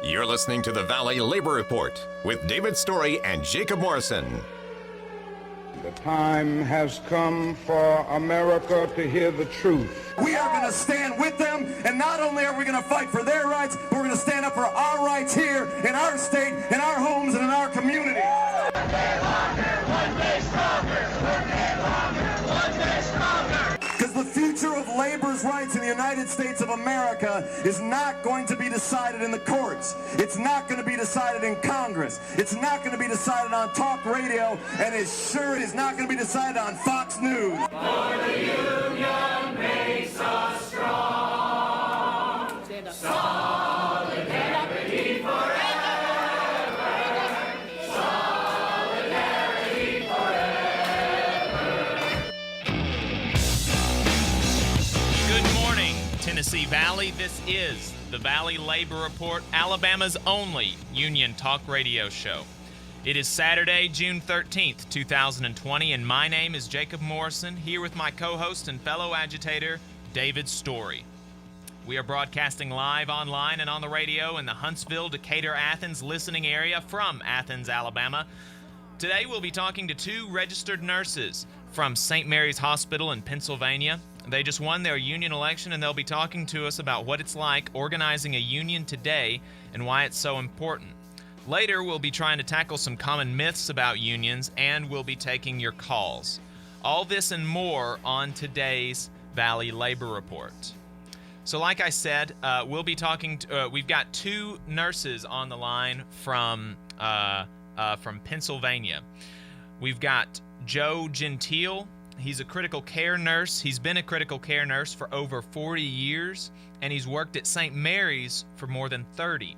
You're listening to the Valley Labor Report with David Story and Jacob Morrison. The time has come for America to hear the truth. We are going to stand with them, and not only are we going to fight for their rights, but we're going to stand up for our rights here in our state, in our homes, and in our community. One day longer, one day stronger. One day longer, one day stronger. Because the future of labor's rights in the United States of America is not going to be decided in the courts. It's not going to be decided in Congress. It's not going to be decided on talk radio, and it sure is not going to be decided on Fox News. For the union makes us strong. Solidarity forever. Solidarity forever. Good morning, Tennessee Valley. This is the Valley Labor Report, Alabama's only union talk radio show. It is Saturday, June 13th, 2020, and my name is Jacob Morrison, here with my co-host and fellow agitator, David Story. We are broadcasting live online and on the radio in the Huntsville, Decatur, Athens listening area from Athens, Alabama. Today we'll be talking to two registered nurses from St. Mary's Hospital in Pennsylvania. They just won their union election, and they'll be talking to us about what it's like organizing a union today and why it's so important. Later, we'll be trying to tackle some common myths about unions, and we'll be taking your calls. All this and more on today's Valley Labor Report. So like I said, we'll be talking to, we've got two nurses on the line from Pennsylvania. We've got Joe Gentile. He's a critical care nurse. He's been a critical care nurse for over 40 years, and he's worked at St. Mary's for more than 30.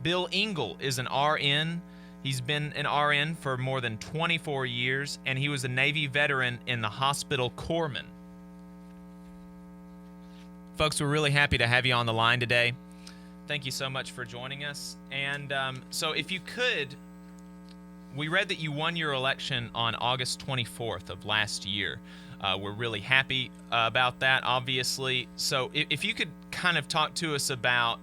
Bill Engle is an RN. He's been an RN for more than 24 years, and he was a Navy veteran in the hospital corpsman. Folks, we're really happy to have you on the line today. Thank you so much for joining us. And so if you could, we read that you won your election on August 24th of last year. We're really happy about that, obviously. So if you could kind of talk to us about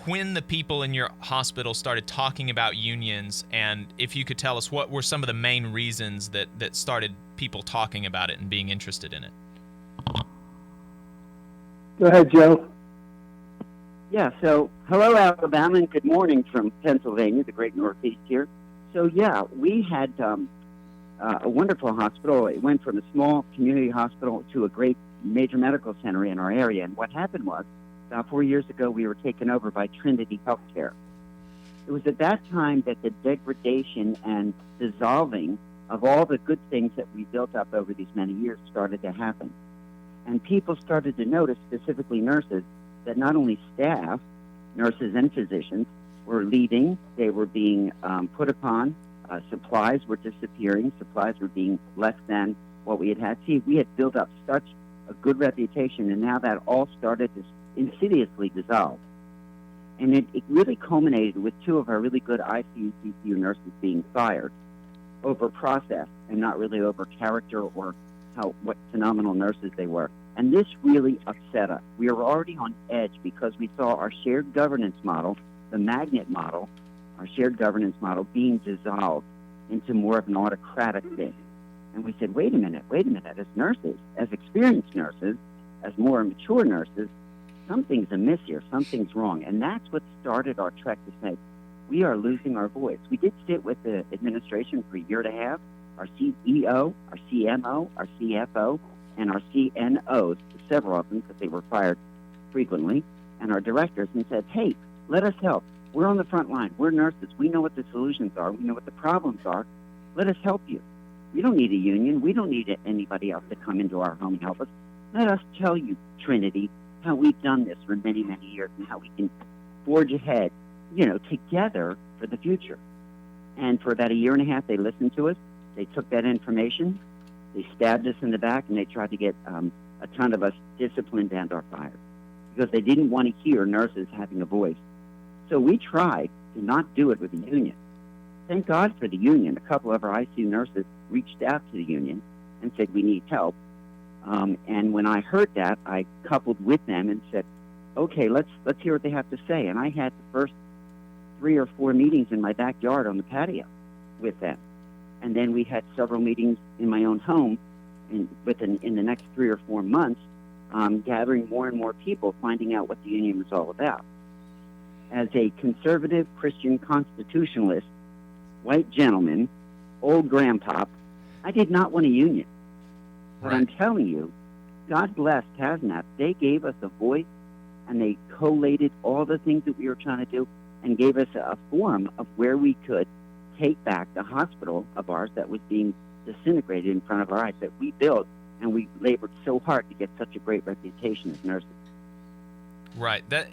when the people in your hospital started talking about unions, and if you could tell us what were some of the main reasons that started people talking about it and being interested in it. Go ahead, Joe. Yeah, so hello, Alabama, and good morning from Pennsylvania, the great Northeast here. So, yeah, we had a wonderful hospital. It went from a small community hospital to a great major medical center in our area. And what happened was, about 4 years ago, we were taken over by Trinity Healthcare. It was at that time that the degradation and dissolving of all the good things that we built up over these many years started to happen. And people started to notice, specifically nurses, that not only staff, nurses and physicians, were leaving, they were being put upon, supplies were disappearing, supplies were being less than what we had had. See, we had built up such a good reputation, and now that all started to insidiously dissolve. And it really culminated with two of our really good ICU, CCU nurses being fired over process and not really over character or what phenomenal nurses they were. And this really upset us. We were already on edge because we saw our shared governance model, the magnet model, our shared governance model being dissolved into more of an autocratic thing. And we said, wait a minute, as nurses, as experienced nurses, as more mature nurses, something's amiss here, something's wrong. And that's what started our trek to say, we are losing our voice. We did sit with the administration for a year and a half, our CEO, our CMO, our CFO, and our CNOs, several of them because they were fired frequently, and our directors, and said, hey, let us help. We're on the front line. We're nurses. We know what the solutions are. We know what the problems are. Let us help you. We don't need a union. We don't need anybody else to come into our home and help us. Let us tell you, Trinity, how we've done this for many, many years and how we can forge ahead, together for the future. And for about a year and a half, they listened to us. They took that information, they stabbed us in the back, and they tried to get a ton of us disciplined and or fired because they didn't want to hear nurses having a voice. So we tried to not do it with the union. Thank God for the union. A couple of our ICU nurses reached out to the union and said, we need help. And when I heard that, I coupled with them and said, okay, let's hear what they have to say. And I had the first 3 or 4 meetings in my backyard on the patio with them. And then we had several meetings in my own home in the next 3 or 4 months, gathering more and more people, finding out what the union was all about. As a conservative Christian constitutionalist, white gentleman, old grandpa, I did not want a union. But I'm telling you, God bless PASNAP. They gave us a voice, and they collated all the things that we were trying to do and gave us a forum of where we could take back the hospital of ours that was being disintegrated in front of our eyes, that we built, and we labored so hard to get such a great reputation as nurses. Right. That's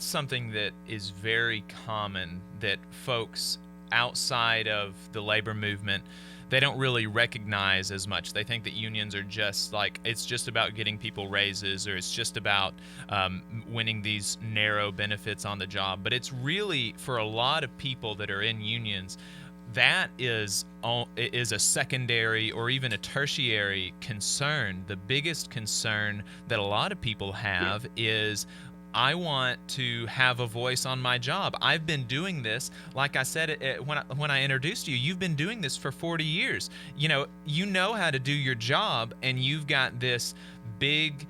something that is very common, that folks outside of the labor movement, they don't really recognize as much. They think that unions are just like, it's just about getting people raises, or it's just about winning these narrow benefits on the job. But it's really, for a lot of people that are in unions, that is a secondary or even a tertiary concern. The biggest concern that a lot of people have is, I want to have a voice on my job. I've been doing this, like I said when I introduced you, you've been doing this for 40 years. You know how to do your job, and you've got this big,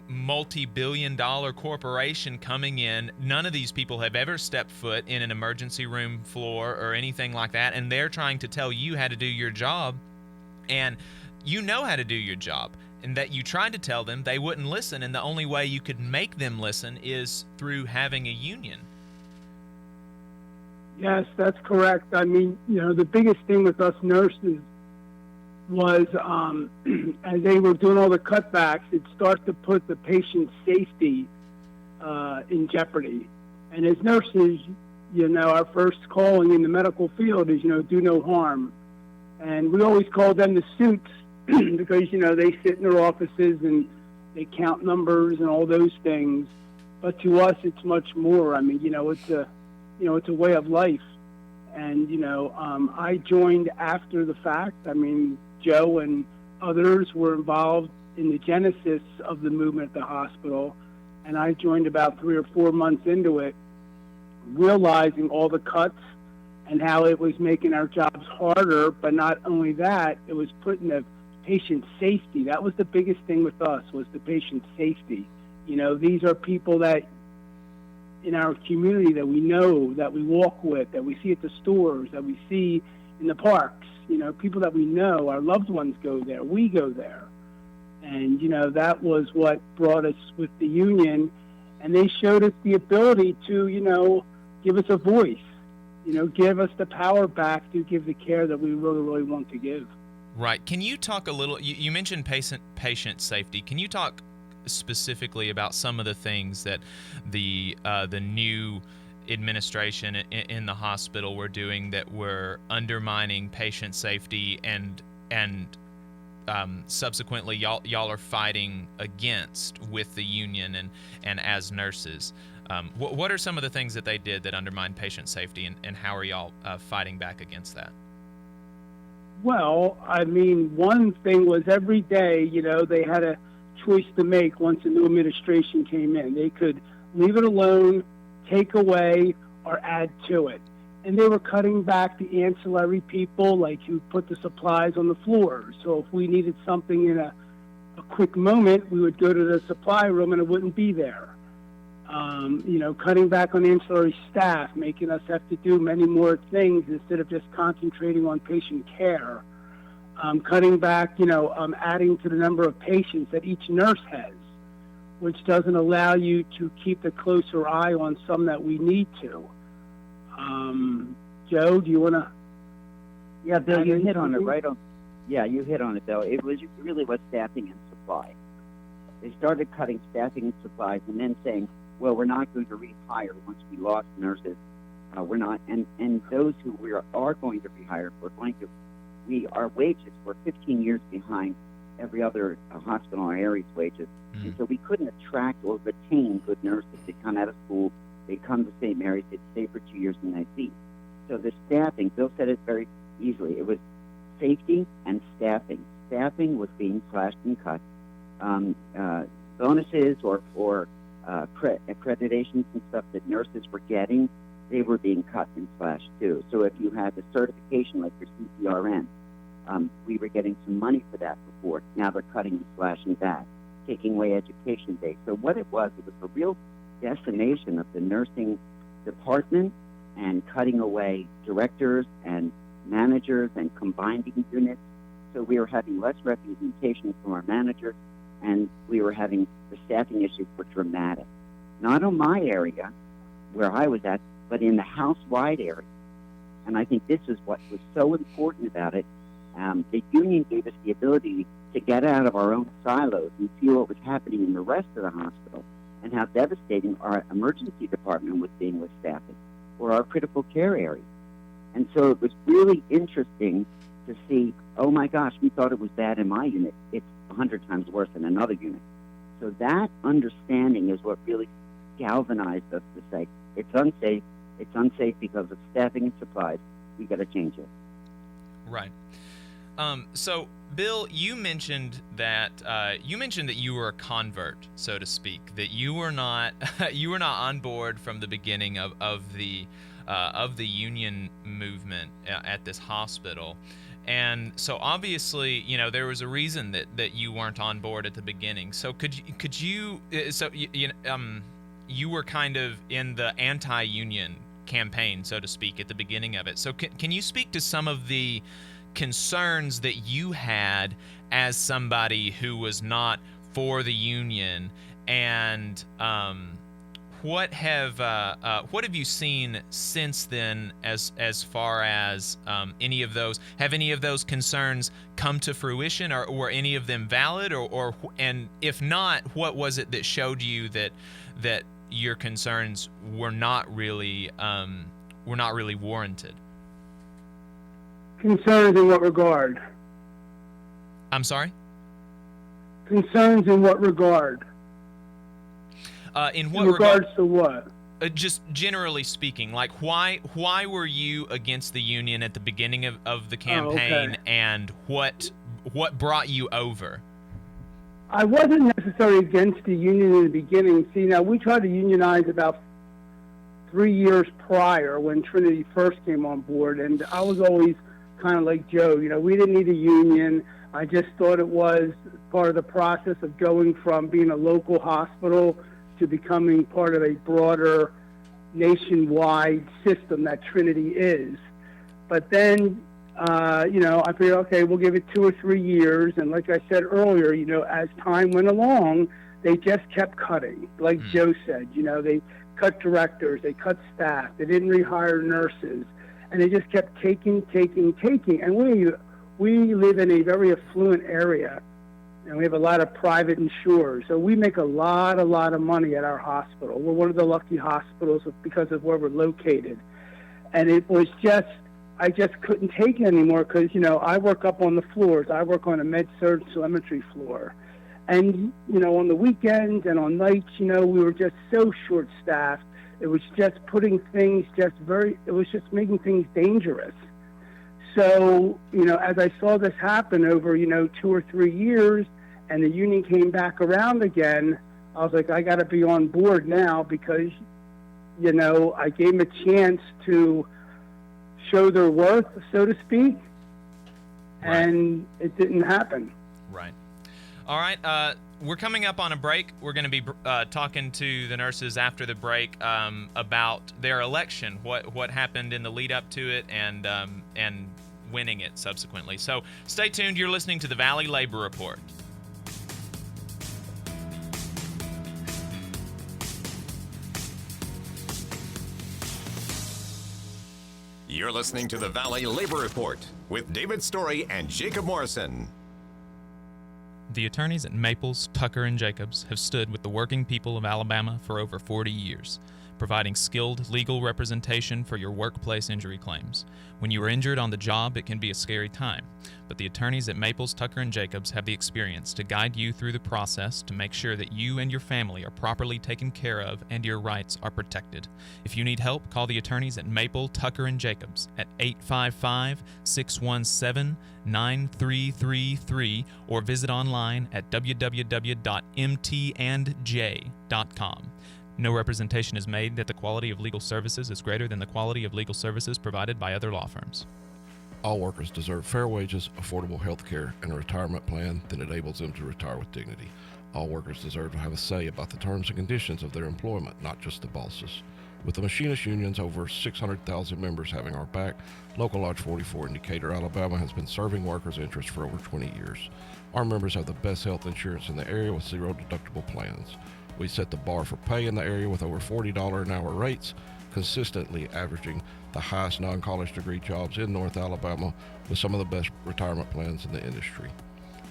multi-billion-dollar corporation coming in. None of these people have ever stepped foot in an emergency room floor or anything like that, and they're trying to tell you how to do your job, and you know how to do your job. And that you tried to tell them, they wouldn't listen, and the only way you could make them listen is through having a union. Yes, that's correct. I mean, the biggest thing with us nurses was as they were doing all the cutbacks, it started to put the patient's safety in jeopardy. And as nurses, our first calling in the medical field is, do no harm. And we always call them the suits, because, they sit in their offices and they count numbers and all those things. But to us, it's much more. I mean, it's a way of life. And, I joined after the fact. I mean, Joe and others were involved in the genesis of the movement at the hospital. And I joined about 3 or 4 months into it, realizing all the cuts and how it was making our jobs harder. But not only that, it was putting the patient safety. That was the biggest thing with us, was the patient safety. These are people that in our community that we know, that we walk with, that we see at the stores, that we see in the parks. People that we know, our loved ones go there, we go there. And, that was what brought us with the union. And they showed us the ability to, give us a voice, give us the power back to give the care that we really, really want to give. Right. Can you talk a little, you mentioned patient safety. Can you talk specifically about some of the things that the new administration in the hospital were doing that were undermining patient safety, and subsequently y'all are fighting against with the union and as nurses? What are some of the things that they did that undermined patient safety, and how are y'all fighting back against that? Well, I mean, one thing was every day, they had a choice to make once a new administration came in. They could leave it alone, take away, or add to it. And they were cutting back the ancillary people, like who put the supplies on the floor. So if we needed something in a quick moment, we would go to the supply room and it wouldn't be there. Cutting back on ancillary staff, making us have to do many more things instead of just concentrating on patient care. Cutting back, adding to the number of patients that each nurse has, which doesn't allow you to keep a closer eye on some that we need to. Joe, do you want to? Yeah, Bill, you hit on it right on. Yeah, you hit on it, Bill. It really was staffing and supply. They started cutting staffing and supplies, and then saying, well, we're not going to rehire once we lost nurses. We're not, and those who we are going to rehire, our wages were 15 years behind every other hospital in our area's wages. Mm-hmm. And so we couldn't attract or retain good nurses. They'd come out of school, they'd come to St. Mary's, they'd stay for 2 years, and they'd leave. So the staffing, Bill said it very easily, it was safety and staffing. Staffing was being slashed and cut, bonuses or for accreditations and stuff that nurses were getting, they were being cut and slashed too. So if you had a certification like your CCRN, we were getting some money for that before. Now they're cutting and slashing that, taking away education days. So what it was a real decimation of the nursing department and cutting away directors and managers and combining units. So we were having less representation from our managers, and we were having the staffing issues were dramatic. Not in my area where I was at, but in the house-wide area. And I think this is what was so important about it. The union gave us the ability to get out of our own silos and see what was happening in the rest of the hospital and how devastating our emergency department was being with staffing or our critical care area. And so it was really interesting to see, oh my gosh, we thought it was bad in my unit. It's 100 times worse in another unit. So that understanding is what really galvanized us to say, it's unsafe because of staffing and supplies. We got to change it. Right. So, Bill, you mentioned that you were a convert, so to speak. That you were not on board from the beginning of the union movement at this hospital, and so obviously, there was a reason that you weren't on board at the beginning. So you were kind of in the anti-union campaign, so to speak, at the beginning of it. So can you speak to some of the concerns that you had as somebody who was not for the union, and what have you seen since then as far as any of those concerns come to fruition, or were any of them valid, or and if not, what was it that showed you that your concerns were not really warranted? Concerns in what regard? I'm sorry? Concerns in what regard? In what regards to what? Just generally speaking, like why were you against the union at the beginning of the campaign, and what brought you over? I wasn't necessarily against the union in the beginning. See, now we tried to unionize about 3 years prior when Trinity first came on board, and I was always kind of like Joe. We didn't need a union. I just thought it was part of the process of going from being a local hospital to becoming part of a broader nationwide system that Trinity is. But then, I figured, okay, we'll give it 2 or 3 years. And like I said earlier, as time went along, they just kept cutting. Like Joe said, they cut directors, they cut staff, they didn't rehire nurses, and they just kept taking. And we live in a very affluent area, and we have a lot of private insurers. So we make a lot of money at our hospital. We're one of the lucky hospitals because of where we're located. And it was I just couldn't take it anymore because, I work up on the floors. I work on a med-surg telemetry floor. And, on the weekends and on nights, we were just so short-staffed. It was just putting things it was just making things dangerous. So, as I saw this happen over, 2 or 3 years, and the union came back around again, I was like, I got to be on board now because, I gave them a chance to show their worth, so to speak, and it didn't happen. Right. All right. We're coming up on a break. We're going to be talking to the nurses after the break about their election, what happened in the lead up to it, and winning it subsequently. So stay tuned. You're listening to the Valley Labor Report. You're listening to the Valley Labor Report with David Story and Jacob Morrison. The attorneys at Maples, Tucker, and Jacobs have stood with the working people of Alabama for over 40 years, providing skilled legal representation for your workplace injury claims. When you are injured on the job, it can be a scary time, but the attorneys at Maples, Tucker & Jacobs have the experience to guide you through the process to make sure that you and your family are properly taken care of and your rights are protected. If you need help, call the attorneys at Maple, Tucker & Jacobs at 855-617-9333 or visit online at www.mtandj.com. No representation is made that the quality of legal services is greater than the quality of legal services provided by other law firms. All workers deserve fair wages, affordable health care, and a retirement plan that enables them to retire with dignity. All workers deserve to have a say about the terms and conditions of their employment, not just the bosses. With the machinist unions over 600,000 members having our back, Local Lodge 44 in Decatur, Alabama has been serving workers' interests for over 20 years. Our members have the best health insurance in the area with zero deductible plans. We set the bar for pay in the area with over $40 an hour rates, consistently averaging the highest non-college degree jobs in North Alabama with some of the best retirement plans in the industry.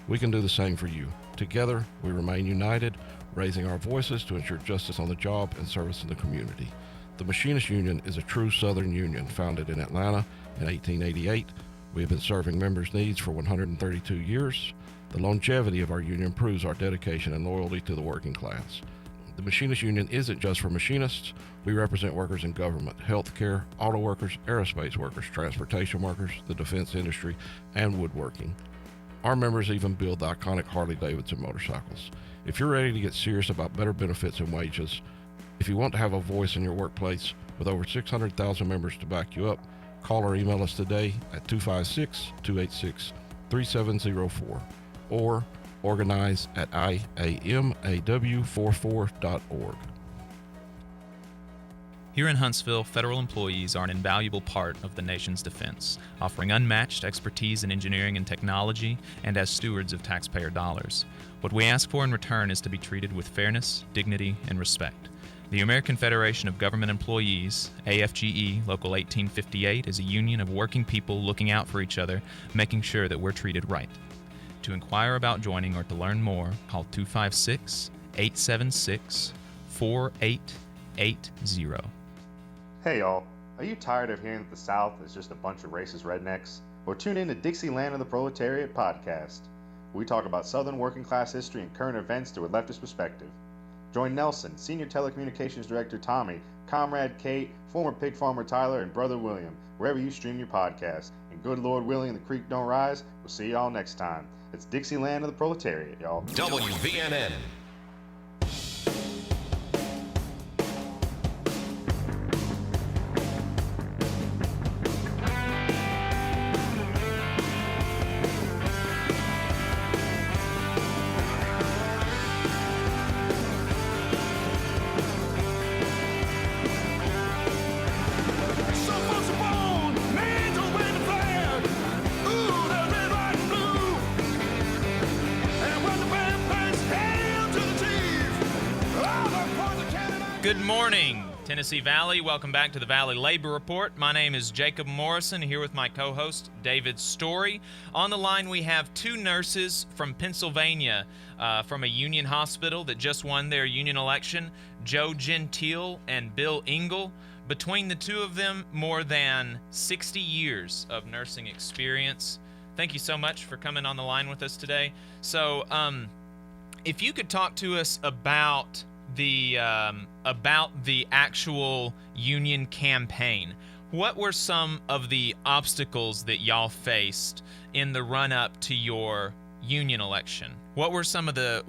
We can do the same for you. Together, we remain united, raising our voices to ensure justice on the job and service in the community. The Machinist Union is a true Southern union founded in Atlanta in 1888. We have been serving members' needs for 132 years. The longevity of our union proves our dedication and loyalty to the working class. The Machinist Union isn't just for machinists. We represent workers in government, healthcare, auto workers, aerospace workers, transportation workers, the defense industry, and woodworking. Our members even build the iconic Harley-Davidson motorcycles. If you're ready to get serious about better benefits and wages, if you want to have a voice in your workplace with over 600,000 members to back you up, call or email us today at 256-286-3704 or organize at iamaw44.org. Here in Huntsville, federal employees are an invaluable part of the nation's defense, offering unmatched expertise in engineering and technology and as stewards of taxpayer dollars. What we ask for in return is to be treated with fairness, dignity, and respect. The American Federation of Government Employees, AFGE Local 1858, is a union of working people looking out for each other, making sure that we're treated right. To inquire about joining or to learn more, call 256-876-4880. Hey y'all, are you tired of hearing that the South is just a bunch of racist rednecks? Well, tune in to Dixieland of the Proletariat podcast. We talk about Southern working class history and current events through a leftist perspective. Join Nelson, Senior Telecommunications Director Tommy, Comrade Kate, former pig farmer Tyler, and Brother William, wherever you stream your podcast. And good Lord willing, the creek don't rise. We'll see y'all next time. It's Dixieland of the Proletariat, y'all. WVNN. Good morning, Tennessee Valley. Welcome back to the Valley Labor Report. My name is Jacob Morrison, here with my co-host, David Story. On the line, we have two nurses from Pennsylvania, from a union hospital that just won their union election, Joe Gentile and Bill Engle. Between the two of them, more than 60 years of nursing experience. Thank you so much for coming on the line with us today. So, if you could talk to us about the actual union campaign. What were some of the obstacles that y'all faced in the run-up to your union election? What were some of the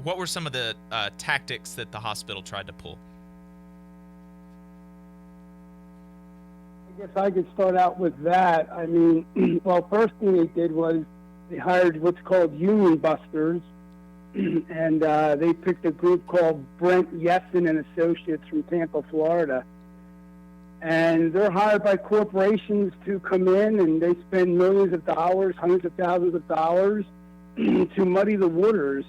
tactics that the hospital tried to pull? I guess I could start out with that. I mean, well, first thing they did was they hired what's called union busters. And they picked a group called Brent Yessen and Associates from Tampa, Florida. And they're hired by corporations to come in, and they spend millions of dollars, hundreds of thousands of dollars to muddy the waters.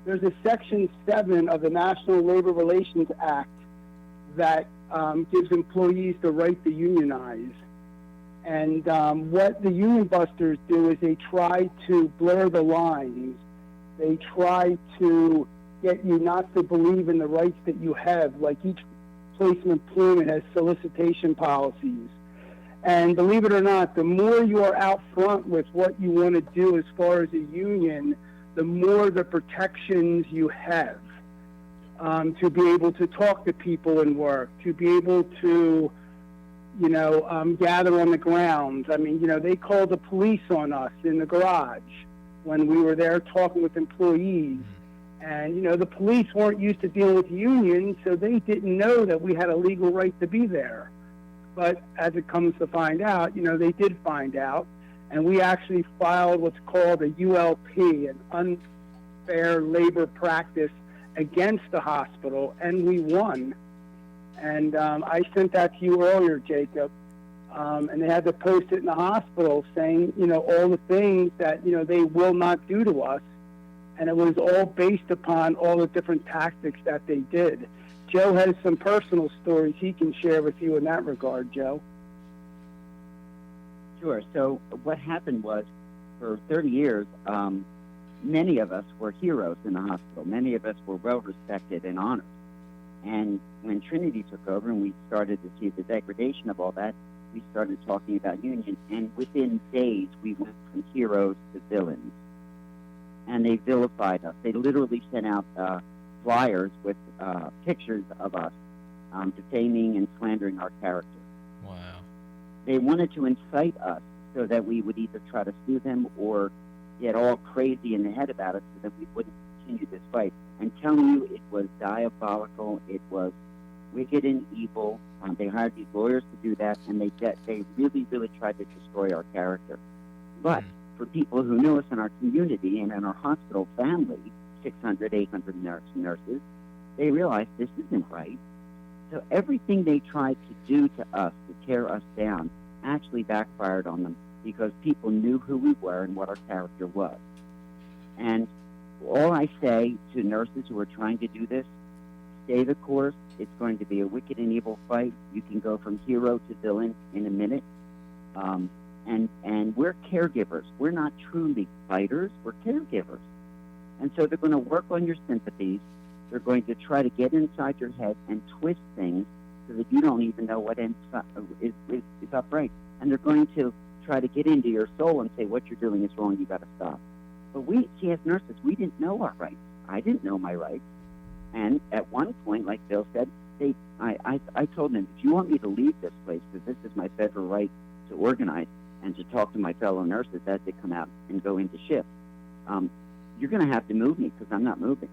There's a Section 7 of the National Labor Relations Act that gives employees the right to unionize. And what the union busters do is they try to blur the lines. They try to get you not to believe in the rights that you have. Like each place of employment has solicitation policies. And believe it or not, the more you are out front with what you want to do as far as a union, the more the protections you have. To be able to talk to people in work, to be able to, gather on the grounds. I mean, they called the police on us in the garage when we were there talking with employees. And, the police weren't used to dealing with unions, so they didn't know that we had a legal right to be there. But as it comes to find out, they did find out. And we actually filed what's called a ULP, an unfair labor practice, against the hospital, and we won. And I sent that to you earlier, Jacob. And they had to post it in the hospital saying, all the things that, they will not do to us. And it was all based upon all the different tactics that they did. Joe has some personal stories he can share with you in that regard, Joe. Sure. So what happened was, for 30 years, many of us were heroes in the hospital. Many of us were well respected and honored. And when Trinity took over and we started to see the degradation of all that, we started talking about unions. And within days, we went from heroes to villains. And they vilified us. They literally sent out flyers with pictures of us defaming and slandering our character. Wow. They wanted to incite us so that we would either try to sue them or get all crazy in the head about it so that we wouldn't continue this fight. I'm telling you, it was diabolical. It was wicked and evil. They hired these lawyers to do that, and they really, really tried to destroy our character. But for people who knew us in our community and in our hospital family, 600, 800 nurses, they realized this isn't right. So everything they tried to do to us, to tear us down, actually backfired on them because people knew who we were and what our character was. And all I say to nurses who are trying to do this, stay the course. It's going to be a wicked and evil fight. You can go from hero to villain in a minute. And we're caregivers. We're not truly fighters. We're caregivers. And so they're going to work on your sympathies. They're going to try to get inside your head and twist things so that you don't even know what is upright. And they're going to try to get into your soul and say, what you're doing is wrong, you got to stop. But we, as nurses, we didn't know our rights. I didn't know my rights. And at one point, like Bill said, I told them, if you want me to leave this place, because this is my federal right to organize and to talk to my fellow nurses as they come out and go into shift, you're going to have to move me because I'm not moving.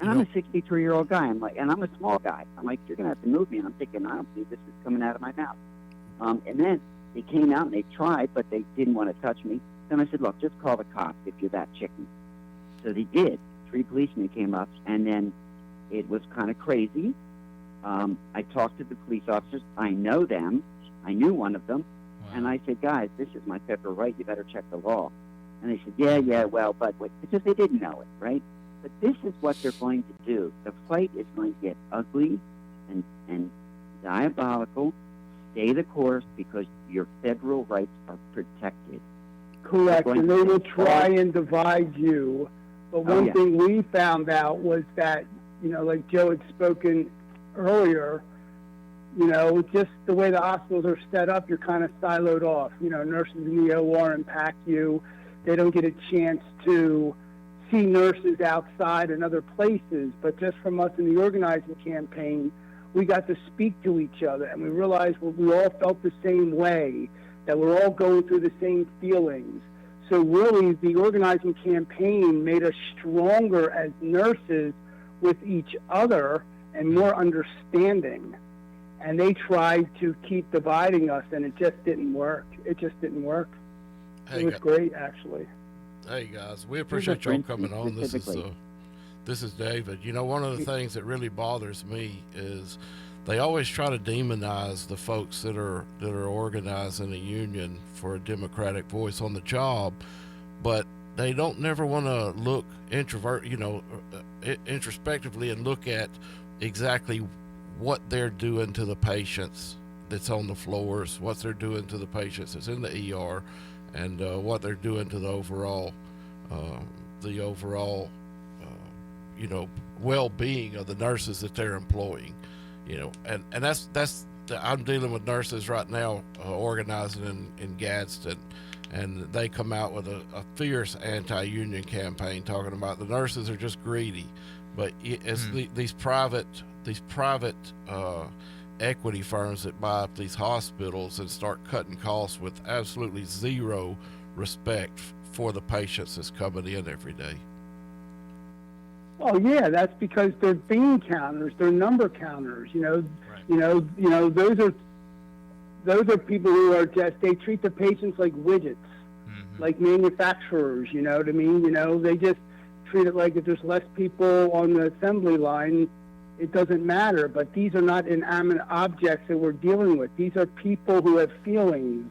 And I'm a 63-year-old guy. And I'm a small guy. I'm like, you're going to have to move me. And I'm thinking, I don't believe this is coming out of my mouth. And then they came out and they tried, but they didn't want to touch me. Then I said, look, just call the cops if you're that chicken. So they did. 3 policemen came up, and then it was kind of crazy. I talked to the police officers. I know them. I knew one of them. Wow. And I said, guys, this is my federal right. You better check the law. And they said, yeah, well, but wait, because they didn't know it, right? But this is what they're going to do. The fight is going to get ugly and diabolical. Stay the course because your federal rights are protected. Correct, and they will try and divide you. But one thing we found out was that, like Joe had spoken earlier, just the way the hospitals are set up, you're kind of siloed off. Nurses in the OR impact you. They don't get a chance to see nurses outside and other places. But just from us in the organizing campaign, we got to speak to each other, and we realized we all felt the same way, that we're all going through the same feelings. So really, the organizing campaign made us stronger as nurses with each other and more understanding. And they tried to keep dividing us, and it just didn't work. It just didn't work. It was great, actually. Hey, guys, we appreciate y'all coming on. This is David. One of the things that really bothers me is they always try to demonize the folks that are organizing a union for a democratic voice on the job, but they don't never want to look introspectively and look at exactly what they're doing to the patients that's on the floors, what they're doing to the patients that's in the ER, and what they're doing to the overall well-being of the nurses that they're employing. and that's I'm dealing with nurses right now, organizing in Gadsden, and they come out with a fierce anti-union campaign talking about the nurses are just greedy, but it's these private equity firms that buy up these hospitals and start cutting costs with absolutely zero respect for the patients that's coming in every day. Oh yeah, that's because they're bean counters, they're number counters. Those are people who are they treat the patients like widgets, like manufacturers. You know what I mean? They just treat it like if there's less people on the assembly line, it doesn't matter. But these are not inanimate objects that we're dealing with. These are people who have feelings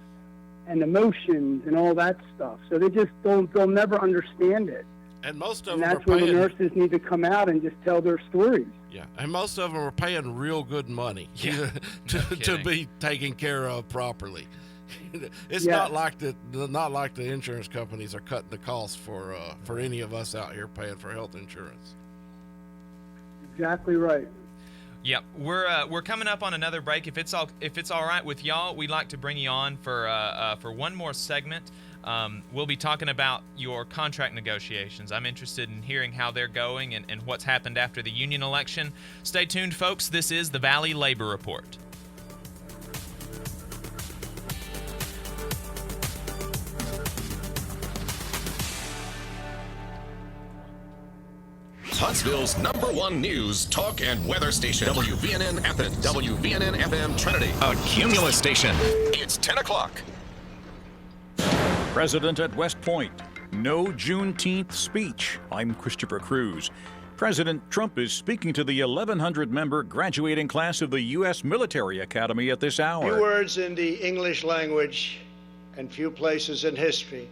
and emotions and all that stuff. So they'll never understand it. And most of them that's where the nurses need to come out and just tell their stories. Yeah, and most of them are paying real good money to be taken care of properly. It's not like the insurance companies are cutting the costs for any of us out here paying for health insurance. Exactly right. Yep, we're coming up on another break. If it's all right with y'all, we'd like to bring you on for one more segment. We'll be talking about your contract negotiations. I'm interested in hearing how they're going and what's happened after the union election. Stay tuned, folks. This is the Valley Labor Report. Huntsville's #1 news, talk, and weather station. WVNN Athens. WVNN FM Trinity. A Cumulus station. It's 10 o'clock. President at West Point. No Juneteenth speech. I'm Christopher Cruz. President Trump is speaking to the 1,100-member graduating class of the U.S. Military Academy at this hour. Few words in the English language and few places in history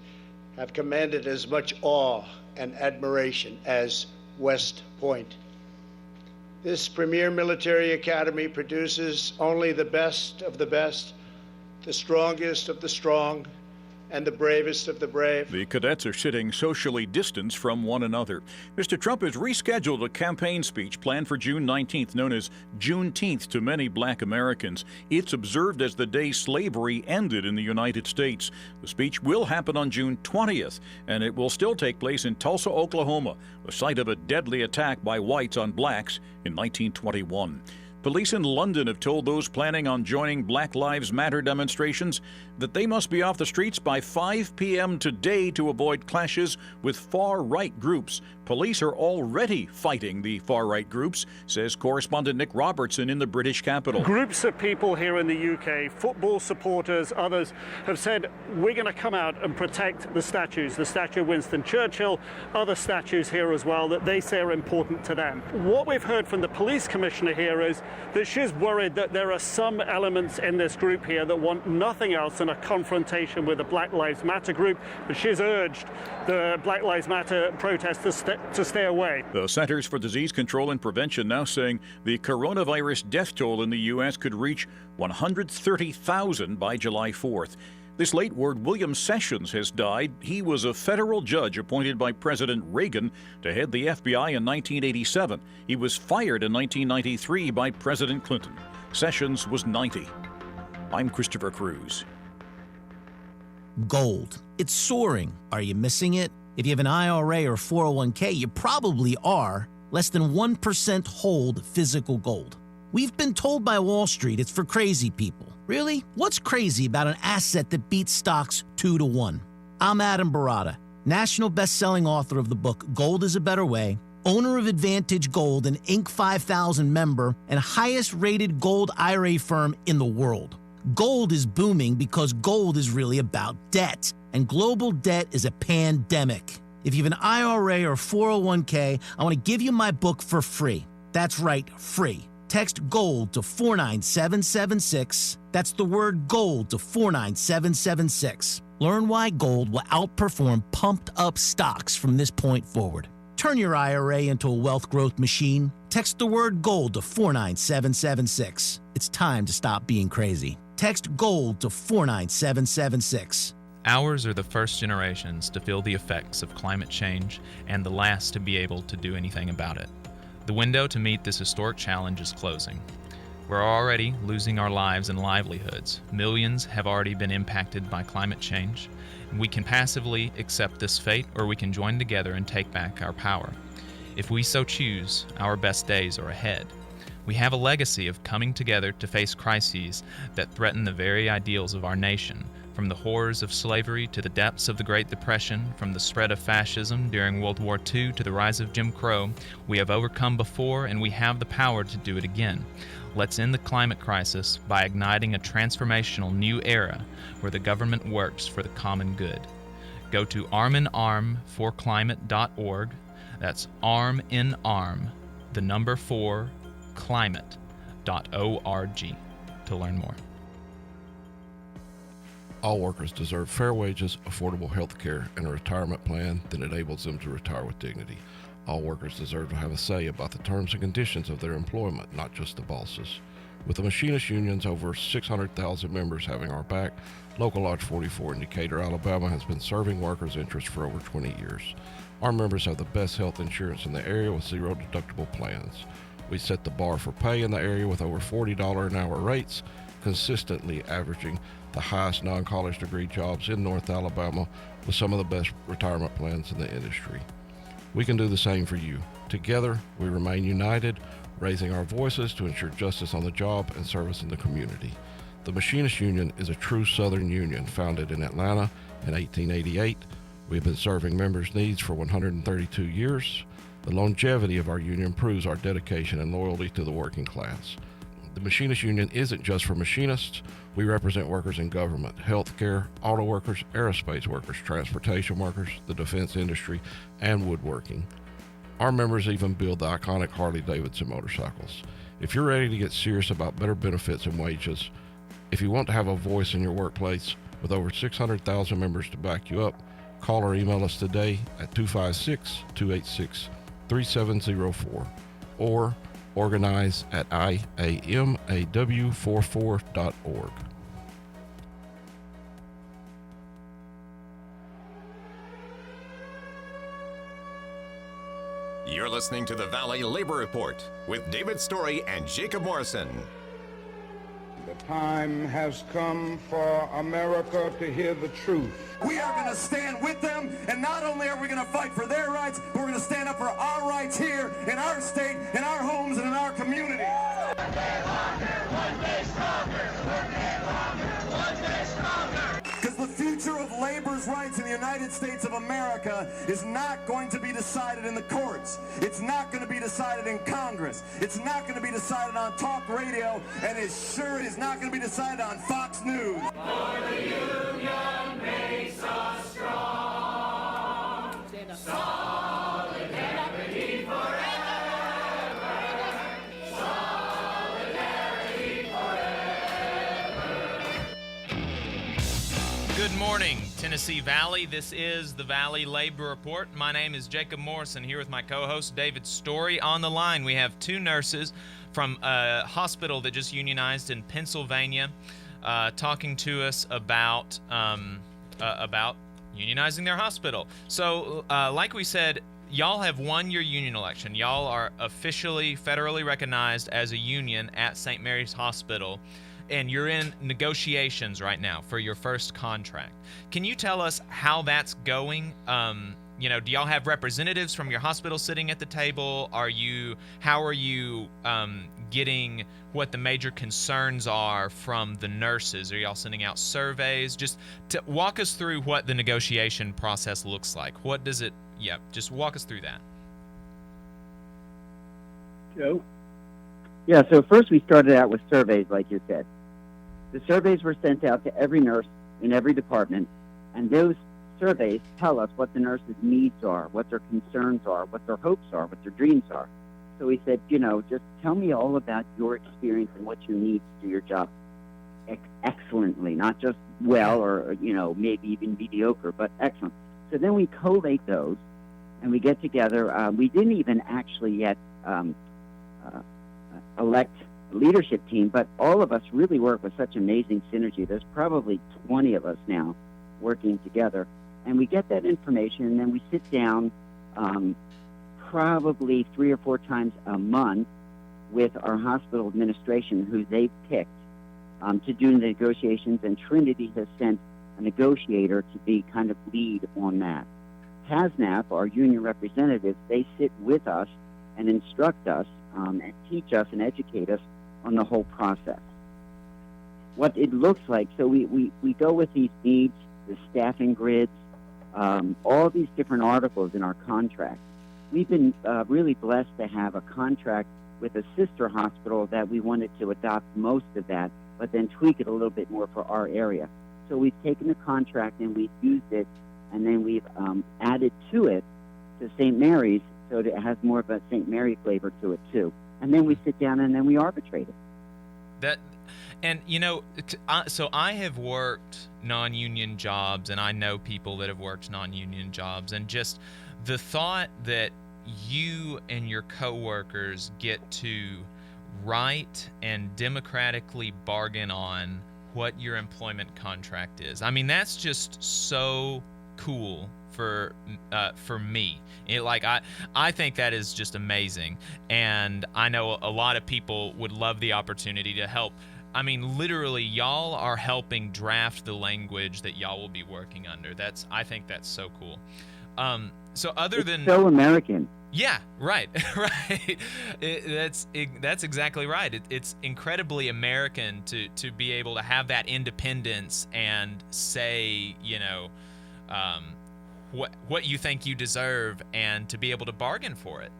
have commanded as much awe and admiration as West Point. This premier military academy produces only the best of the best, the strongest of the strong, and the bravest of the brave. The cadets are sitting socially distanced from one another. Mr. Trump has rescheduled a campaign speech planned for June 19th, known as Juneteenth to many black Americans. It's observed as the day slavery ended in the United States. The speech will happen on June 20th, and it will still take place in Tulsa, Oklahoma, the site of a deadly attack by whites on blacks in 1921. Police in London have told those planning on joining Black Lives Matter demonstrations that they must be off the streets by 5 p.m. today to avoid clashes with far-right groups. Police are already fighting the far-right groups, says correspondent Nick Robertson in the British capital. Groups of people here in the UK, football supporters, others, have said we're going to come out and protect the statues, the statue of Winston Churchill, other statues here as well that they say are important to them. What we've heard from the police commissioner here is that she's worried that there are some elements in this group here that want nothing else than a confrontation with the Black Lives Matter group, but she's urged the Black Lives Matter protesters to stay away. The Centers for Disease Control and Prevention now saying the coronavirus death toll in the U.S. could reach 130,000 by July 4th. This late word, William Sessions has died. He was a federal judge appointed by President Reagan to head the FBI in 1987. He was fired in 1993 by President Clinton. Sessions was 90. I'm Christopher Cruz. Gold. It's soaring. Are you missing it? If you have an IRA or 401k, you probably are. Less than 1% hold physical gold. We've been told by Wall Street it's for crazy people. Really? What's crazy about an asset that beats stocks 2-1? I'm Adam Barata, national best-selling author of the book Gold is a Better Way, owner of Advantage Gold, an Inc. 5000 member, and highest-rated gold IRA firm in the world. Gold is booming because gold is really about debt, and global debt is a pandemic. If you have an IRA or 401k, I want to give you my book for free. That's right, free. Text GOLD to 49776. That's the word GOLD to 49776. Learn why gold will outperform pumped-up stocks from this point forward. Turn your IRA into a wealth growth machine. Text the word GOLD to 49776. It's time to stop being crazy. Text GOLD to 49776. Ours are the first generations to feel the effects of climate change and the last to be able to do anything about it. The window to meet this historic challenge is closing. We're already losing our lives and livelihoods. Millions have already been impacted by climate change. We can passively accept this fate, or we can join together and take back our power. If we so choose, our best days are ahead. We have a legacy of coming together to face crises that threaten the very ideals of our nation, from the horrors of slavery to the depths of the Great Depression, from the spread of fascism during World War II to the rise of Jim Crow. We have overcome before, and we have the power to do it again. Let's end the climate crisis by igniting a transformational new era where the government works for the common good. Go to arminarmforclimate.org. That's arm in arm, the number 4, climate.org to learn more. All workers deserve fair wages, affordable health care, and a retirement plan that enables them to retire with dignity. All workers deserve to have a say about the terms and conditions of their employment, not just the bosses. With the machinist unions over 600,000 members having our back, Local Lodge 44 in Decatur, Alabama has been serving workers' interests for over 20 years. Our members have the best health insurance in the area with zero deductible plans. We set the bar for pay in the area with over $40 an hour rates, consistently averaging the highest non-college degree jobs in North Alabama with some of the best retirement plans in the industry. We can do the same for you. Together, we remain united, raising our voices to ensure justice on the job and service in the community. The Machinist Union is a true Southern union founded in Atlanta in 1888. We have been serving members' needs for 132 years. The longevity of our union proves our dedication and loyalty to the working class. The Machinist Union isn't just for machinists. We represent workers in government, healthcare, auto workers, aerospace workers, transportation workers, the defense industry, and woodworking. Our members even build the iconic Harley-Davidson motorcycles. If you're ready to get serious about better benefits and wages, if you want to have a voice in your workplace with over 600,000 members to back you up, call or email us today at 256-286-3704 or organize at iamaw44.org. You're listening to the Valley Labor Report with David Story and Jacob Morrison. The time has come for America to hear the truth. We are going to stand with them, and not only are we going to fight for their rights, but we're going to stand up for our rights here in our state, in our homes, and in our community. One day longer, one day stronger. One day longer, one day stronger. Because the future of labor's rights in the United States of America is not going to be decided in the courts. It's not going to be decided in Congress. It's not going to be decided on talk radio, and it sure is not going to be decided on Fox News. For the union makes us strong. Solidarity forever. Solidarity forever. Good morning, Tennessee Valley. This is the Valley Labor Report. My name is Jacob Morrison, here with my co-host David Story. On the line, we have two nurses from a hospital that just unionized in Pennsylvania, talking to us about unionizing their hospital. So, like we said, y'all have won your union election. Y'all are officially federally recognized as a union at St. Mary's Hospital, and you're in negotiations right now for your first contract. Can you tell us how that's going? Do y'all have representatives from your hospital sitting at the table? How are you getting what the major concerns are from the nurses? Are y'all sending out surveys? Just to walk us through what the negotiation process looks like. What does it, just walk us through that. Joe? Yeah, so first we started out with surveys, like you said. The surveys were sent out to every nurse in every department, and those surveys tell us what the nurses' needs are, what their concerns are, what their hopes are, what their dreams are. So we said, just tell me all about your experience and what you need to do your job excellently, not just well or, maybe even mediocre, but excellent. So then we collate those, and we get together. We didn't even actually yet elect a leadership team, but all of us really work with such amazing synergy. There's probably 20 of us now working together, and we get that information, and then we sit down probably 3 or 4 times a month with our hospital administration, who they've picked to do the negotiations, and Trinity has sent a negotiator to be kind of lead on that. PASNAP, our union representatives, they sit with us and instruct us and teach us and educate us on the whole process. What it looks like, so we go with these needs, the staffing grids, all these different articles in our contract. We've been really blessed to have a contract with a sister hospital that we wanted to adopt most of that, but then tweak it a little bit more for our area. So we've taken the contract and we've used it, and then we've added to it to St. Mary's, so that it has more of a St. Mary flavor to it too. And then we sit down and then we arbitrate it. So I have worked non-union jobs, and I know people that have worked non-union jobs, and just the thought that you and your coworkers get to write and democratically bargain on what your employment contract is. I mean, that's just so cool for me. I think that is just amazing, and I know a lot of people would love the opportunity to help. I mean, literally, y'all are helping draft the language that y'all will be working under. I think that's so cool. So American. Yeah, right, right. That's exactly right. It's incredibly American to be able to have that independence and say, what you think you deserve, and to be able to bargain for it.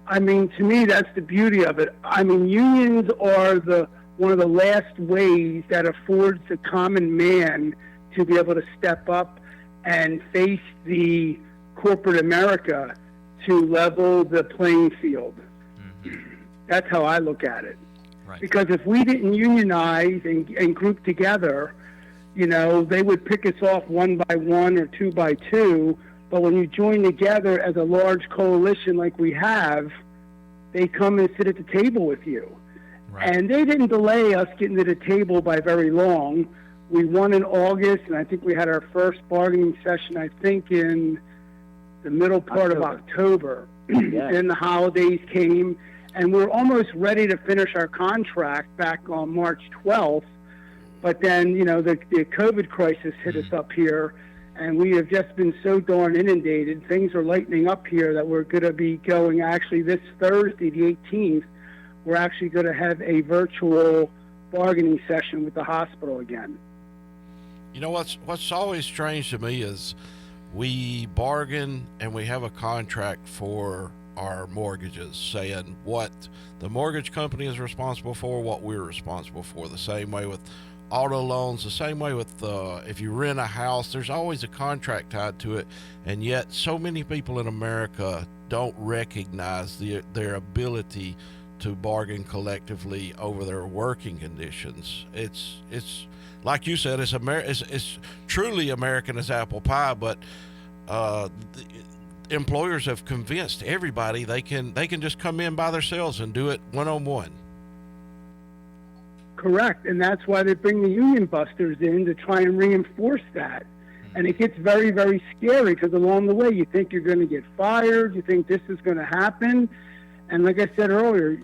I mean, to me, that's the beauty of it. I mean, unions are one of the last ways that affords the common man to be able to step up and face the corporate America to level the playing field. Mm-hmm. That's how I look at it. Right. Because if we didn't unionize and group together, they would pick us off one by one or two by two. But when you join together as a large coalition like we have, they come and sit at the table with you. Right. And they didn't delay us getting to the table by very long. We won in August, and I think we had our first bargaining session, in the middle part of October. Yes. Then the holidays came, and we're almost ready to finish our contract back on March 12th. But then, the COVID crisis hit us up here, and we have just been so darn inundated. Things are lightening up here that we're going to be going, actually, this Thursday, the 18th, we're actually going to have a virtual bargaining session with the hospital again. What's always strange to me is we bargain and we have a contract for our mortgages saying what the mortgage company is responsible for, what we're responsible for. The same way with auto loans, the same way with if you rent a house, there's always a contract tied to it, and yet so many people in America don't recognize their ability to bargain collectively over their working conditions. It's like you said, it's truly American as apple pie, but the employers have convinced everybody they can just come in by themselves and do it one-on-one. Correct, and that's why they bring the union busters in to try and reinforce that. And it gets very, very scary, because along the way you think you're going to get fired, you think this is going to happen, and like I said earlier,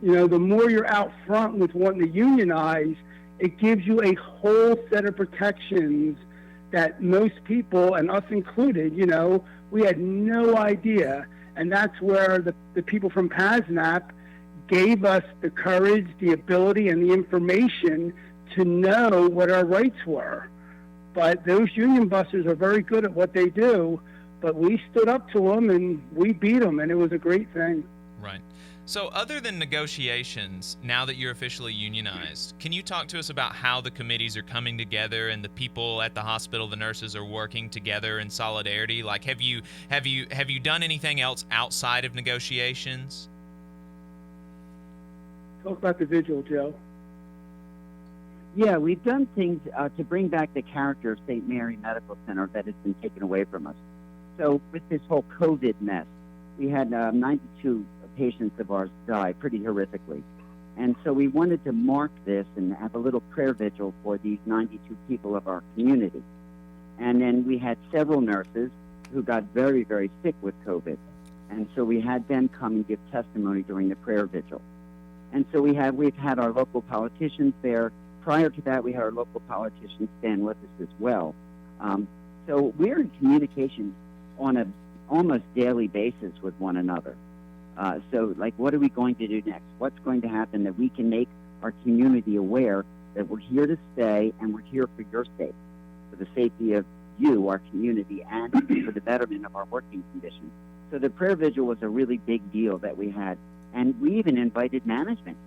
the more you're out front with wanting to unionize, it gives you a whole set of protections that most people, and us included, we had no idea, and that's where the people from PASNAP gave us the courage, the ability, and the information to know what our rights were. But those union busters are very good at what they do, but we stood up to them and we beat them, and it was a great thing. Right. So other than negotiations, now that you're officially unionized, can you talk to us about how the committees are coming together and the people at the hospital, the nurses, are working together in solidarity? Like, have you done anything else outside of negotiations? Talk about the vigil, Joe. Yeah, we've done things to bring back the character of St. Mary Medical Center that has been taken away from us. So with this whole COVID mess, we had 92 patients of ours die pretty horrifically. And so we wanted to mark this and have a little prayer vigil for these 92 people of our community. And then we had several nurses who got very, very sick with COVID. And so we had them come and give testimony during the prayer vigil. And so we've had our local politicians there. Prior to that, we had our local politicians stand with us as well. So we're in communication on a almost daily basis with one another. So, like, what are we going to do next? What's going to happen that we can make our community aware that we're here to stay and we're here for your sake, for the safety of you, our community, and for the betterment of our working conditions. So the prayer vigil was a really big deal that we had. And we even invited management.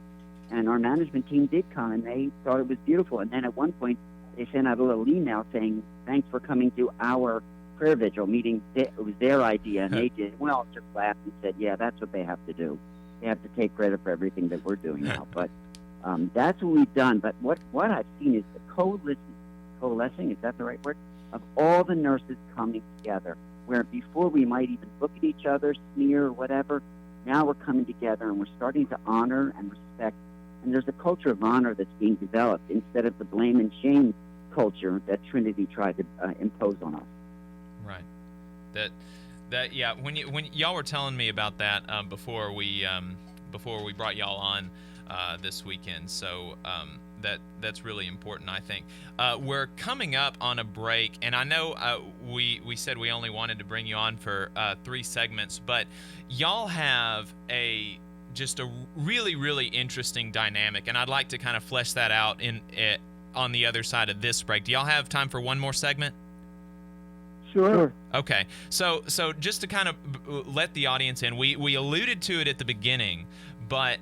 And our management team did come, and they thought it was beautiful. And then at one point, they sent out a little email saying, thanks for coming to our prayer vigil meeting. It was their idea, and they did. We all just laughed and said, yeah, that's what they have to do. They have to take credit for everything that we're doing now. But that's what we've done. But what I've seen is the coalescing, is that the right word, of all the nurses coming together, where before we might even look at each other, sneer, or whatever, now we're coming together and we're starting to honor and respect. And there's a culture of honor that's being developed instead of the blame and shame culture that Trinity tried to impose on us. Right. That yeah. When y'all were telling me about that before we brought y'all on this weekend, so that's really important, I think. We're coming up on a break, and I know we said we only wanted to bring you on for 3 segments, but y'all have just a really, really interesting dynamic, and I'd like to kind of flesh that out on the other side of this break. Do y'all have time for one more segment? Sure. Okay. So just to kind of let the audience in, we alluded to it at the beginning, but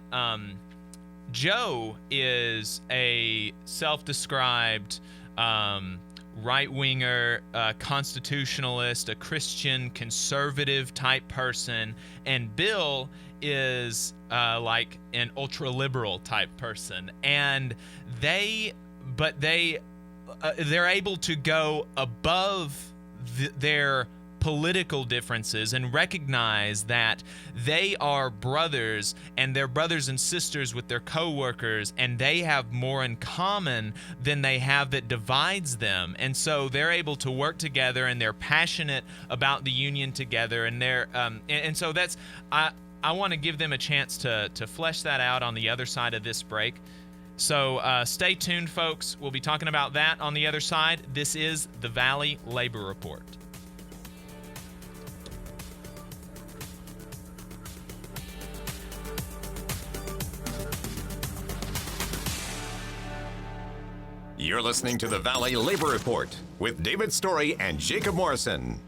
Joe is a self-described right-winger, constitutionalist, a Christian conservative type person, and Bill is like an ultra-liberal type person, and they're able to go above their political differences and recognize that they are brothers, and they're brothers and sisters with their co-workers, and they have more in common than they have that divides them. And so they're able to work together, and they're passionate about the union together, and they're and so that's I want to give them a chance to flesh that out on the other side of this break. So stay tuned, folks. We'll be talking about that on the other side. This is the Valley Labor Report. You're listening to the Valley Labor Report with David Story and Jacob Morrison.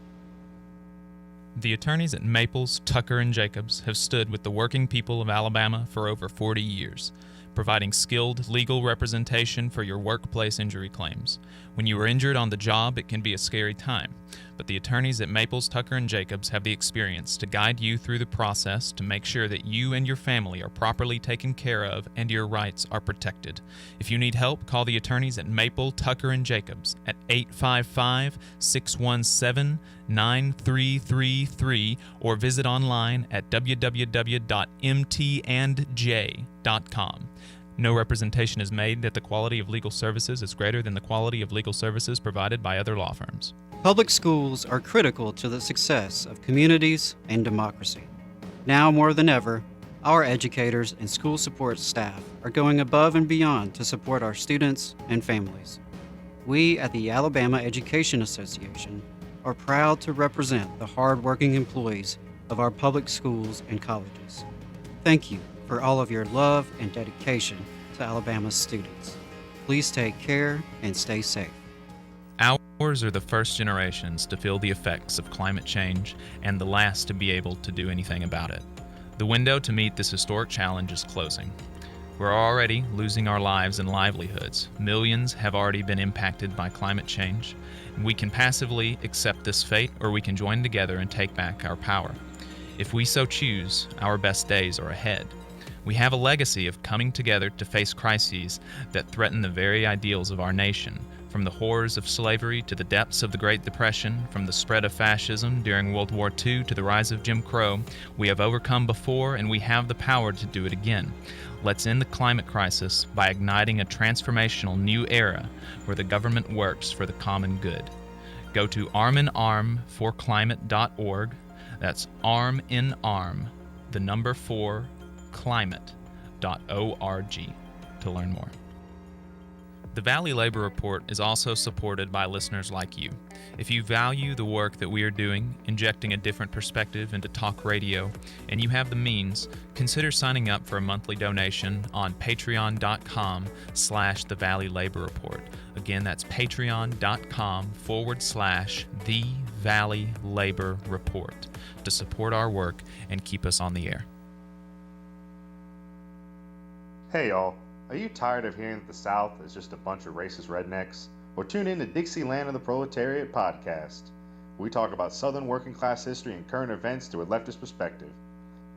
The attorneys at Maples, Tucker, and Jacobs have stood with the working people of Alabama for over 40 years, providing skilled legal representation for your workplace injury claims. When you are injured on the job, it can be a scary time, but the attorneys at Maples, Tucker, and Jacobs have the experience to guide you through the process to make sure that you and your family are properly taken care of and your rights are protected. If you need help, call the attorneys at Maple, Tucker, and Jacobs at 855-617-9333 or visit online at www.mtandj.com. No representation is made that the quality of legal services is greater than the quality of legal services provided by other law firms. Public schools are critical to the success of communities and democracy. Now more than ever, our educators and school support staff are going above and beyond to support our students and families. We at the Alabama Education Association are proud to represent the hard-working employees of our public schools and colleges. Thank you for all of your love and dedication to Alabama's students. Please take care and stay safe. Ours are the first generations to feel the effects of climate change and the last to be able to do anything about it. The window to meet this historic challenge is closing. We're already losing our lives and livelihoods. Millions have already been impacted by climate change. We can passively accept this fate, or we can join together and take back our power. If we so choose, our best days are ahead. We have a legacy of coming together to face crises that threaten the very ideals of our nation, from the horrors of slavery to the depths of the Great Depression, from the spread of fascism during World War II to the rise of Jim Crow. We have overcome before, and we have the power to do it again. Let's end the climate crisis by igniting a transformational new era where the government works for the common good. Go to armandarmforclimate.org. That's arm in arm, the number 4, climate.org to learn more. The Valley Labor Report is also supported by listeners like you. If you value the work that we are doing, injecting a different perspective into talk radio, and you have the means, consider signing up for a monthly donation on patreon.com/The Valley Labor Report. Again, that's patreon.com/The Valley Labor Report to support our work and keep us on the air. Hey y'all, are you tired of hearing that the South is just a bunch of racist rednecks? Well, tune in to Dixie Land of the Proletariat podcast. We talk about Southern working class history and current events through a leftist perspective.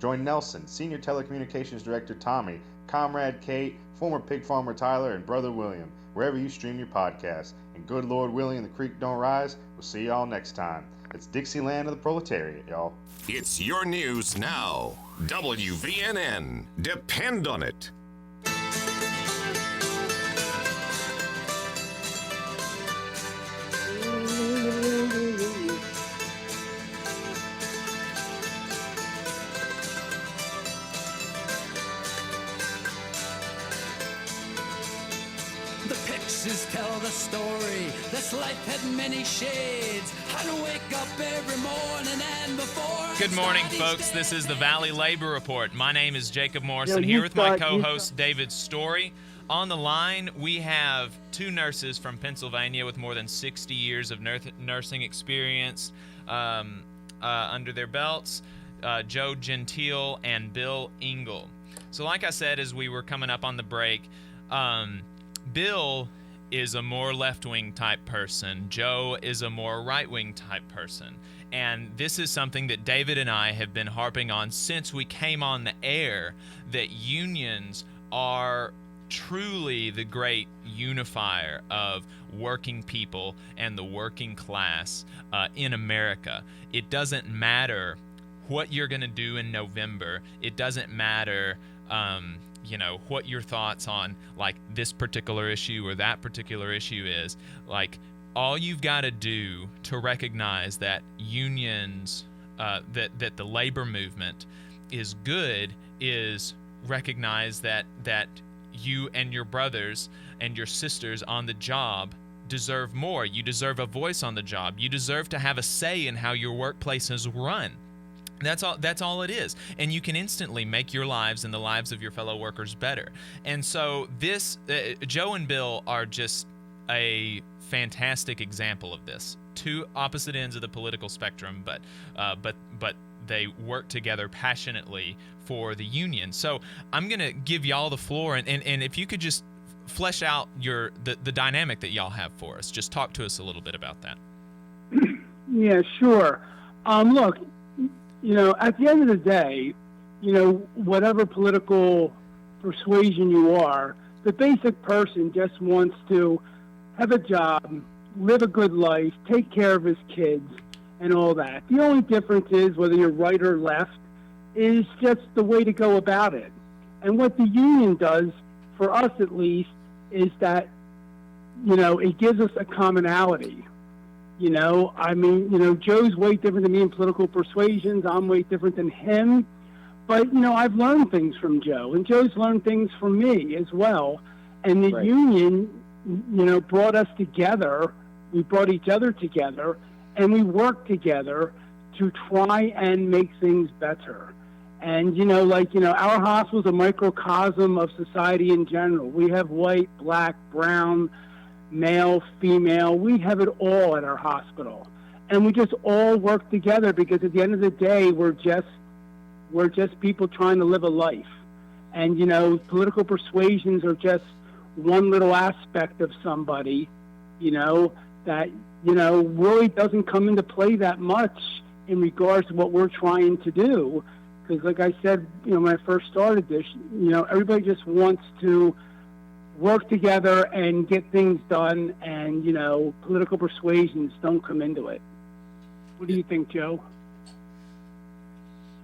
Join Nelson, Senior Telecommunications Director Tommy, Comrade Kate, former pig farmer Tyler, and Brother William, wherever you stream your podcast. And good Lord willing the creek don't rise, we'll see y'all next time. It's Dixie Land of the Proletariat, y'all. It's your news now. WVNN. Depend on it. Tell the story. This life had many shades. How to wake up every morning and before. Good morning, folks. This is the Valley Labor Report. My name is Jacob Morrison, here with my co-host David Story. On the line, we have two nurses from Pennsylvania with more than 60 years of nursing experience under their belts, Joe Gentile and Bill Engle. So like I said as we were coming up on the break, Bill is a more left-wing type person. Joe is a more right-wing type person. And this is something that David and I have been harping on since we came on the air, that unions are truly the great unifier of working people and the working class in America. It doesn't matter what you're going to do in November. It doesn't matter what your thoughts on like this particular issue or that particular issue is. Like, all you've got to do to recognize that unions, that the labor movement is good, is recognize that you and your brothers and your sisters on the job deserve more. You deserve a voice on the job. You deserve to have a say in how your workplace is run. That's all it is. And you can instantly make your lives and the lives of your fellow workers better. And so this, Joe and Bill are just a fantastic example of this. Two opposite ends of the political spectrum, but they work together passionately for the union. So I'm going to give y'all the floor, and if you could just flesh out the dynamic that y'all have for us. Just talk to us a little bit about that. Yeah, sure. Look, at the end of the day, whatever political persuasion you are, the basic person just wants to have a job, live a good life, take care of his kids, and all that. The only difference is whether you're right or left is just the way to go about it. And what the union does, for us at least, is that, it gives us a commonality. Joe's way different than me in political persuasions. I'm way different than him. But, I've learned things from Joe, and Joe's learned things from me as well. And the union, brought us together. We brought each other together, and we worked together to try and make things better. And, our hospital's a microcosm of society in general. We have white, black, brown, male, female. We have it all at our hospital. And we just all work together because at the end of the day, we're just people trying to live a life. And, political persuasions are just one little aspect of somebody, that, really doesn't come into play that much in regards to what we're trying to do. Because like I said, when I first started this, everybody just wants to work together and get things done, and, political persuasions don't come into it. What do you think, Joe?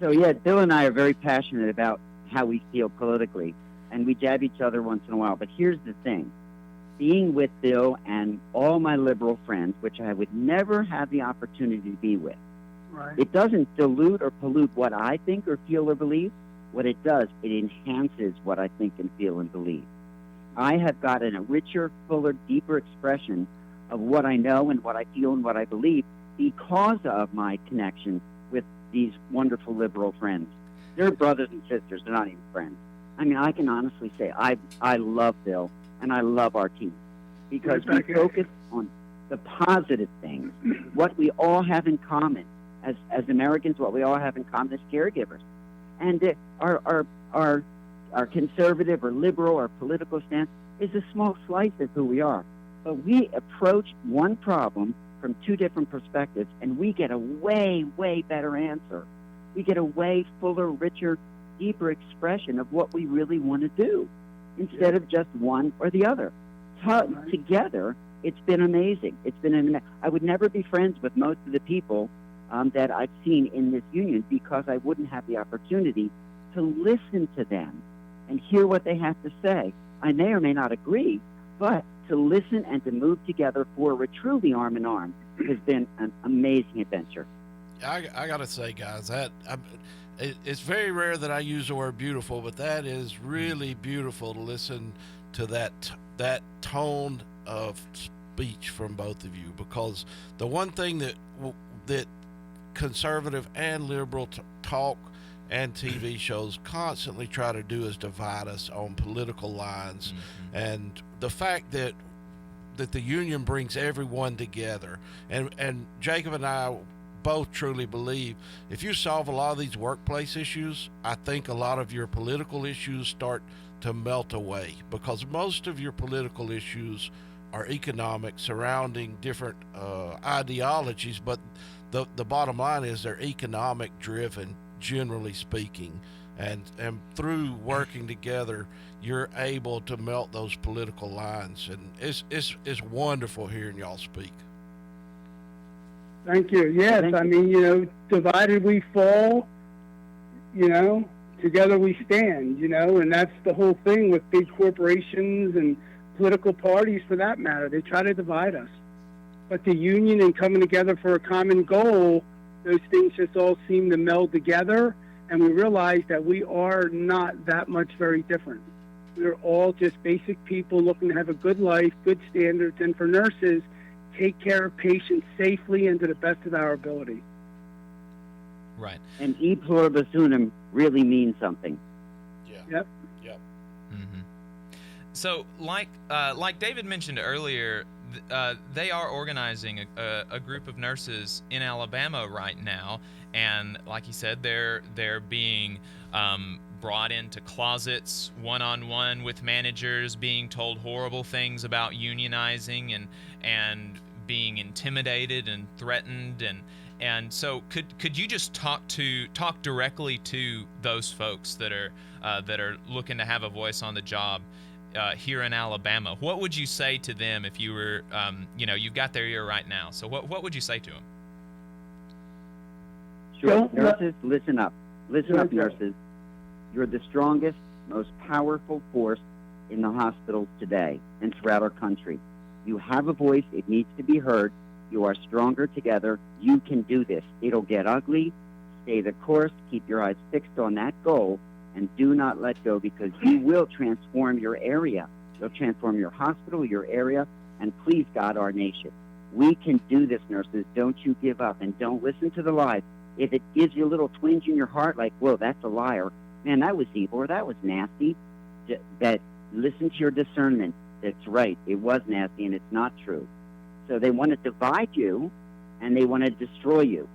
So, yeah, Bill and I are very passionate about how we feel politically, and we jab each other once in a while. But here's the thing. Being with Bill and all my liberal friends, which I would never have the opportunity to be with, Right. It doesn't dilute or pollute what I think or feel or believe. What it does, it enhances what I think and feel and believe. I have gotten a richer, fuller, deeper expression of what I know and what I feel and what I believe because of my connection with these wonderful liberal friends. They're brothers and sisters. They're not even friends. I mean, I can honestly say I love Bill and I love our team because we focus on the positive things, what we all have in common as Americans, what we all have in common as caregivers. And our conservative or liberal or political stance is a small slice of who we are. But we approach one problem from two different perspectives, and we get a way, way better answer. We get a way fuller, richer, deeper expression of what we really want to do instead of just one or the other. Together, it's been amazing. I would never be friends with most of the people that I've seen in this union because I wouldn't have the opportunity to listen to them and hear what they have to say. I may or may not agree, but to listen and to move together forward truly arm in arm has been an amazing adventure. I got to say, guys, it's very rare that I use the word beautiful, but that is really beautiful to listen to that tone of speech from both of you, because the one thing that conservative and liberal talk and TV shows constantly try to do is divide us on political lines. And the fact that the union brings everyone together, and Jacob and I both truly believe if you solve a lot of these workplace issues, I think a lot of your political issues start to melt away, because most of your political issues are economic, surrounding different ideologies, but the bottom line is they're economic driven, generally speaking, and through working together you're able to melt those political lines, and it's wonderful hearing y'all speak. Thank you. Yes, I mean, divided we fall, together we stand, and that's the whole thing with big corporations and political parties for that matter. They try to divide us. But the union and coming together for a common goal, those things just all seem to meld together, and we realize that we are not that much very different. We're all just basic people looking to have a good life, good standards, and for nurses, take care of patients safely and to the best of our ability. Right. And e pluribus unum really means something. Yeah. Yep. Mm-hmm. So, like David mentioned earlier, they are organizing a group of nurses in Alabama right now, and like he said, they're being brought into closets one-on-one with managers, being told horrible things about unionizing and being intimidated and threatened, and so could you just talk directly to those folks that are looking to have a voice on the job here in Alabama? What would you say to them if you were you've got their ear right now, so what would you say to them? Sure. Nurses, listen up, nurses. You're the strongest, most powerful force in the hospitals today and throughout our country. You have a voice. It needs to be heard. You are stronger together. You can do this. It'll get ugly. Stay the course. Keep your eyes fixed on that goal, and do not let go, because you will transform your area. You'll transform your hospital, your area, and please God, our nation. We can do this, nurses. Don't you give up, and don't listen to the lies. If it gives you a little twinge in your heart, like, whoa, that's a liar, man, that was evil, or that was nasty, that listen to your discernment. That's right, it was nasty and it's not true. So they want to divide you and they want to destroy you.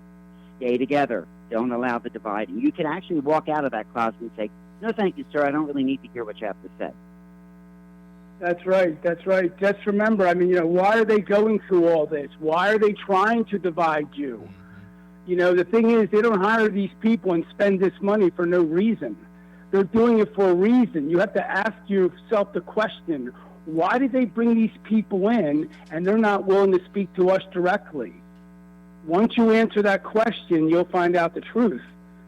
Stay together. Don't allow the dividing. You can actually walk out of that closet and say, no, thank you, sir, I don't really need to hear what you have to say. That's right. Just remember, why are they going through all this? Why are they trying to divide you? The thing is, they don't hire these people and spend this money for no reason. They're doing it for a reason. You have to ask yourself the question, why did they bring these people in and they're not willing to speak to us directly? Once you answer that question, you'll find out the truth.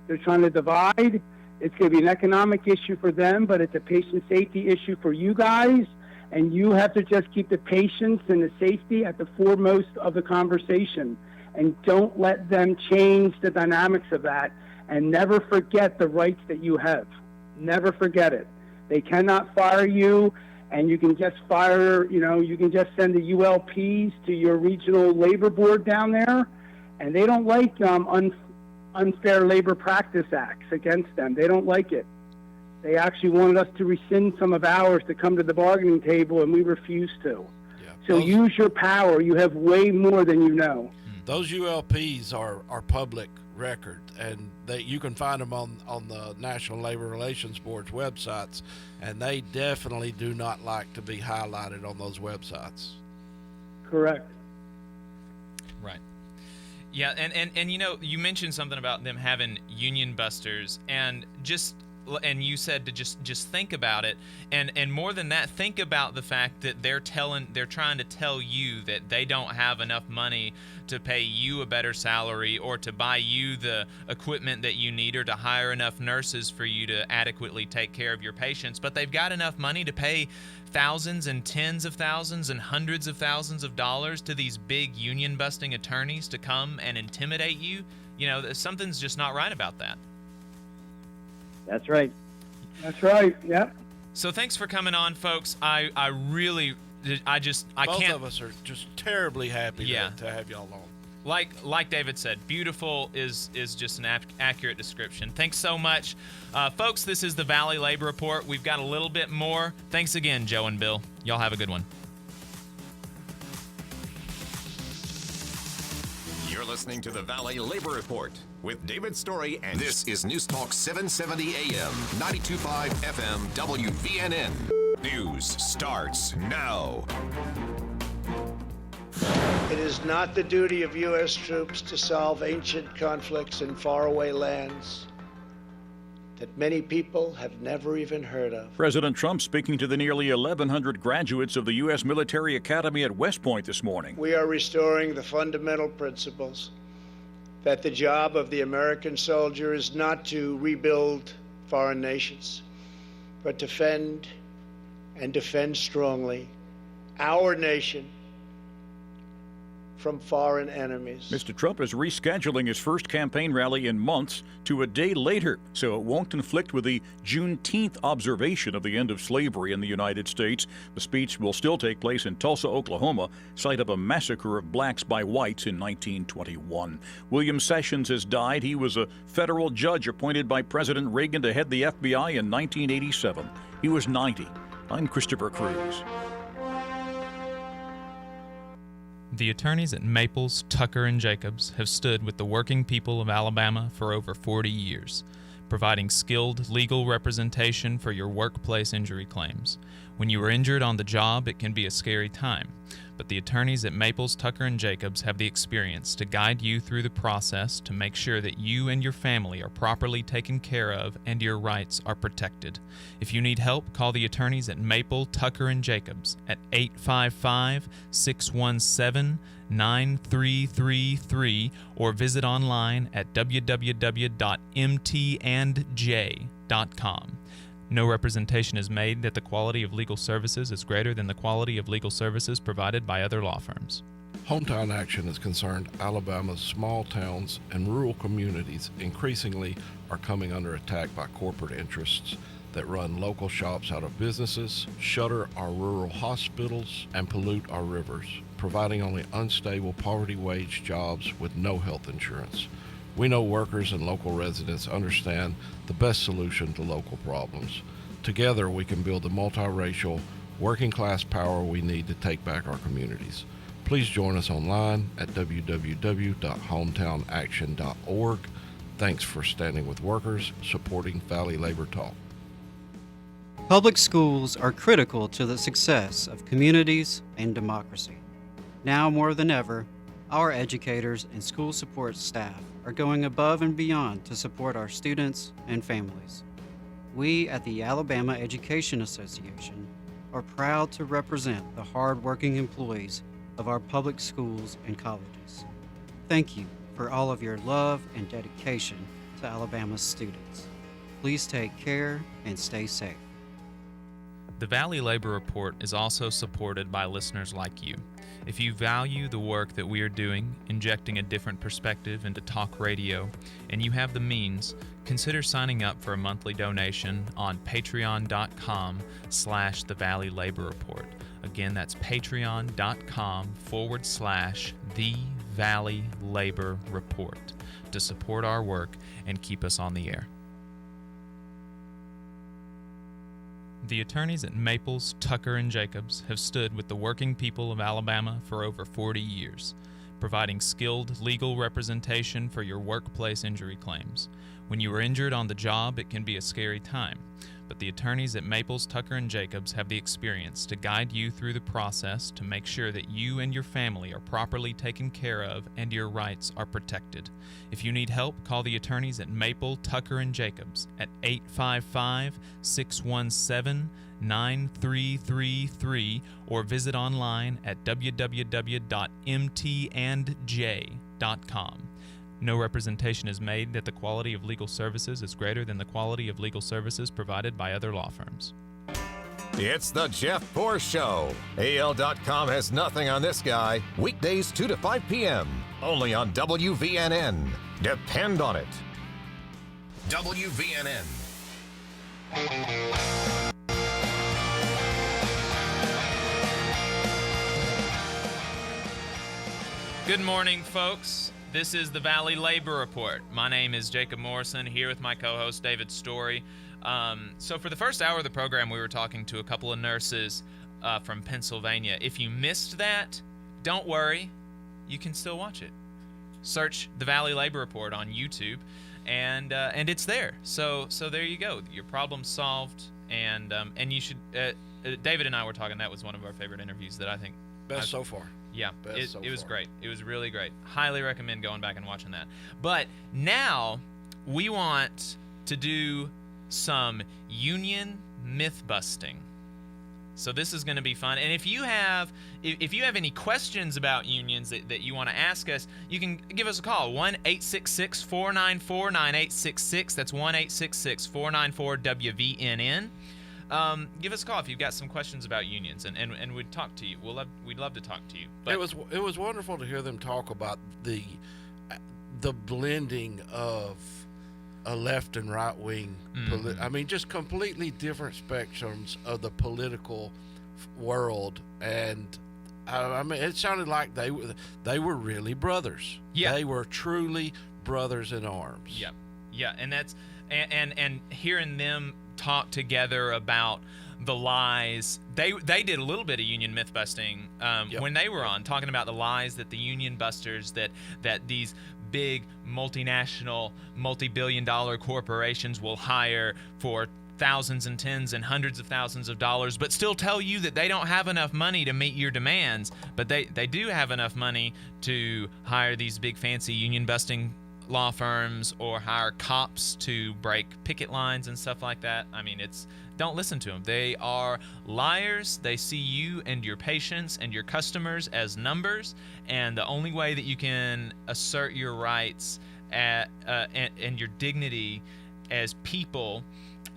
They're trying to divide. It's going to be an economic issue for them, but it's a patient safety issue for you guys, and you have to just keep the patients and the safety at the foremost of the conversation. and don't let them change the dynamics of that. And never forget the rights that you have. Never forget it. They cannot fire you, and you can just you can just send the ULPs to your regional labor board down there, and they don't like unfair labor practice acts against them. They don't like it. They actually wanted us to rescind some of ours to come to the bargaining table, and we refused to. Yeah, so use your power. You have way more than you know. Those ULPs are public record, and you can find them on the National Labor Relations Board's websites, and they definitely do not like to be highlighted on those websites. Correct. Right. Yeah, and you mentioned something about them having union busters, and you said to just think about it, and more than that, think about the fact that they're trying to tell you that they don't have enough money to pay you a better salary, or to buy you the equipment that you need, or to hire enough nurses for you to adequately take care of your patients, but they've got enough money to pay thousands and tens of thousands and hundreds of thousands of dollars to these big union busting attorneys to come and intimidate you. Something's just not right about that. That's right. That's right. Yeah. So thanks for coming on, folks. I Both can't. of us are just terribly happy to have y'all on. Like David said, beautiful is just an accurate description. Thanks so much. Folks, this is the Valley Labor Report. We've got a little bit more. Thanks again, Joe and Bill. Y'all have a good one. You're listening to the Valley Labor Report with David Story, and this is News Talk 770 AM, 92.5 FM WVNN. News starts now. It is not the duty of U.S. troops to solve ancient conflicts in faraway lands that many people have never even heard of. President Trump speaking to the nearly 1,100 graduates of the U.S. Military Academy at West Point this morning. We are restoring the fundamental principles that the job of the American soldier is not to rebuild foreign nations, but to defend strongly our nation from foreign enemies. Mr. Trump is rescheduling his first campaign rally in months to a day later, so it won't conflict with the Juneteenth observation of the end of slavery in the United States. The speech will still take place in Tulsa, Oklahoma, site of a massacre of blacks by whites in 1921. William Sessions has died. He was a federal judge appointed by President Reagan to head the FBI in 1987. He was 90. I'm Christopher Cruz. The attorneys at Maples, Tucker, and Jacobs have stood with the working people of Alabama for over 40 years, providing skilled legal representation for your workplace injury claims. When you are injured on the job, it can be a scary time, but the attorneys at Maples, Tucker, and Jacobs have the experience to guide you through the process to make sure that you and your family are properly taken care of and your rights are protected. If you need help, call the attorneys at Maple, Tucker, and Jacobs at 855-617-9333 or visit online at www.mtandj.com. No representation is made that the quality of legal services is greater than the quality of legal services provided by other law firms. Hometown Action is concerned Alabama's small towns and rural communities increasingly are coming under attack by corporate interests that run local shops out of businesses, shutter our rural hospitals, and pollute our rivers, providing only unstable poverty-wage jobs with no health insurance. We know workers and local residents understand the best solution to local problems. Together, we can build the multiracial, working-class power we need to take back our communities. Please join us online at www.hometownaction.org. Thanks for standing with workers, supporting Valley Labor Talk. Public schools are critical to the success of communities and democracy. Now more than ever, our educators and school support staff are going above and beyond to support our students and families. We at the Alabama Education Association are proud to represent the hard-working employees of our public schools and colleges. Thank you for all of your love and dedication to Alabama's students. Please take care and stay safe. The Valley Labor Report is also supported by listeners like you. If you value the work that we are doing, injecting a different perspective into talk radio, and you have the means, consider signing up for a monthly donation on patreon.com/The Valley Labor Report. Again, that's patreon.com/The Valley Labor Report to support our work and keep us on the air. The attorneys at Maples, Tucker, and Jacobs have stood with the working people of Alabama for over 40 years, providing skilled legal representation for your workplace injury claims. When you are injured on the job, it can be a scary time, but the attorneys at Maples, Tucker, and Jacobs have the experience to guide you through the process to make sure that you and your family are properly taken care of and your rights are protected. If you need help, call the attorneys at Maple, Tucker, and Jacobs at 855-617-9333 or visit online at www.mtandj.com. No representation is made that the quality of legal services is greater than the quality of legal services provided by other law firms. It's the Jeff Poor Show. AL.com has nothing on this guy. Weekdays 2 to 5 p.m. Only on WVNN. Depend on it. WVNN. Good morning, folks. This is the Valley Labor Report. My name is Jacob Morrison, here with my co-host David Story. So for the first hour of the program, we were talking to a couple of nurses from Pennsylvania. If you missed that, don't worry. You can still watch it. Search the Valley Labor Report on YouTube, and it's there. So there you go. Your problem's solved, and you should. David and I were talking. That was one of our favorite interviews that I think. Best so far. Yeah, it was great. It was really great. Highly recommend going back and watching that. But now we want to do some union myth busting. So this is going to be fun. And if you have any questions about unions that you want to ask us, you can give us a call. 1-866-494-9866. That's 1-866-494-WVNN. Give us a call if you've got some questions about unions, and we'd talk to you. We'd love to talk to you. But it was wonderful to hear them talk about the blending of a left and right wing. I mean, just completely different spectrums of the political world, and I mean, it sounded like they were really brothers. Yeah, they were truly brothers in arms. Yeah, and that's and hearing them talk together about the lies. They did a little bit of union myth busting when they were on, talking about the lies that the union busters, that these big multinational, multi-billion-dollar corporations will hire for thousands and tens and hundreds of thousands of dollars, but still tell you that they don't have enough money to meet your demands. But they do have enough money to hire these big fancy union busting law firms or hire cops to break picket lines and stuff like that. I mean, don't listen to them. They are liars. They see you and your patients and your customers as numbers, and the only way that you can assert your rights and your dignity as people,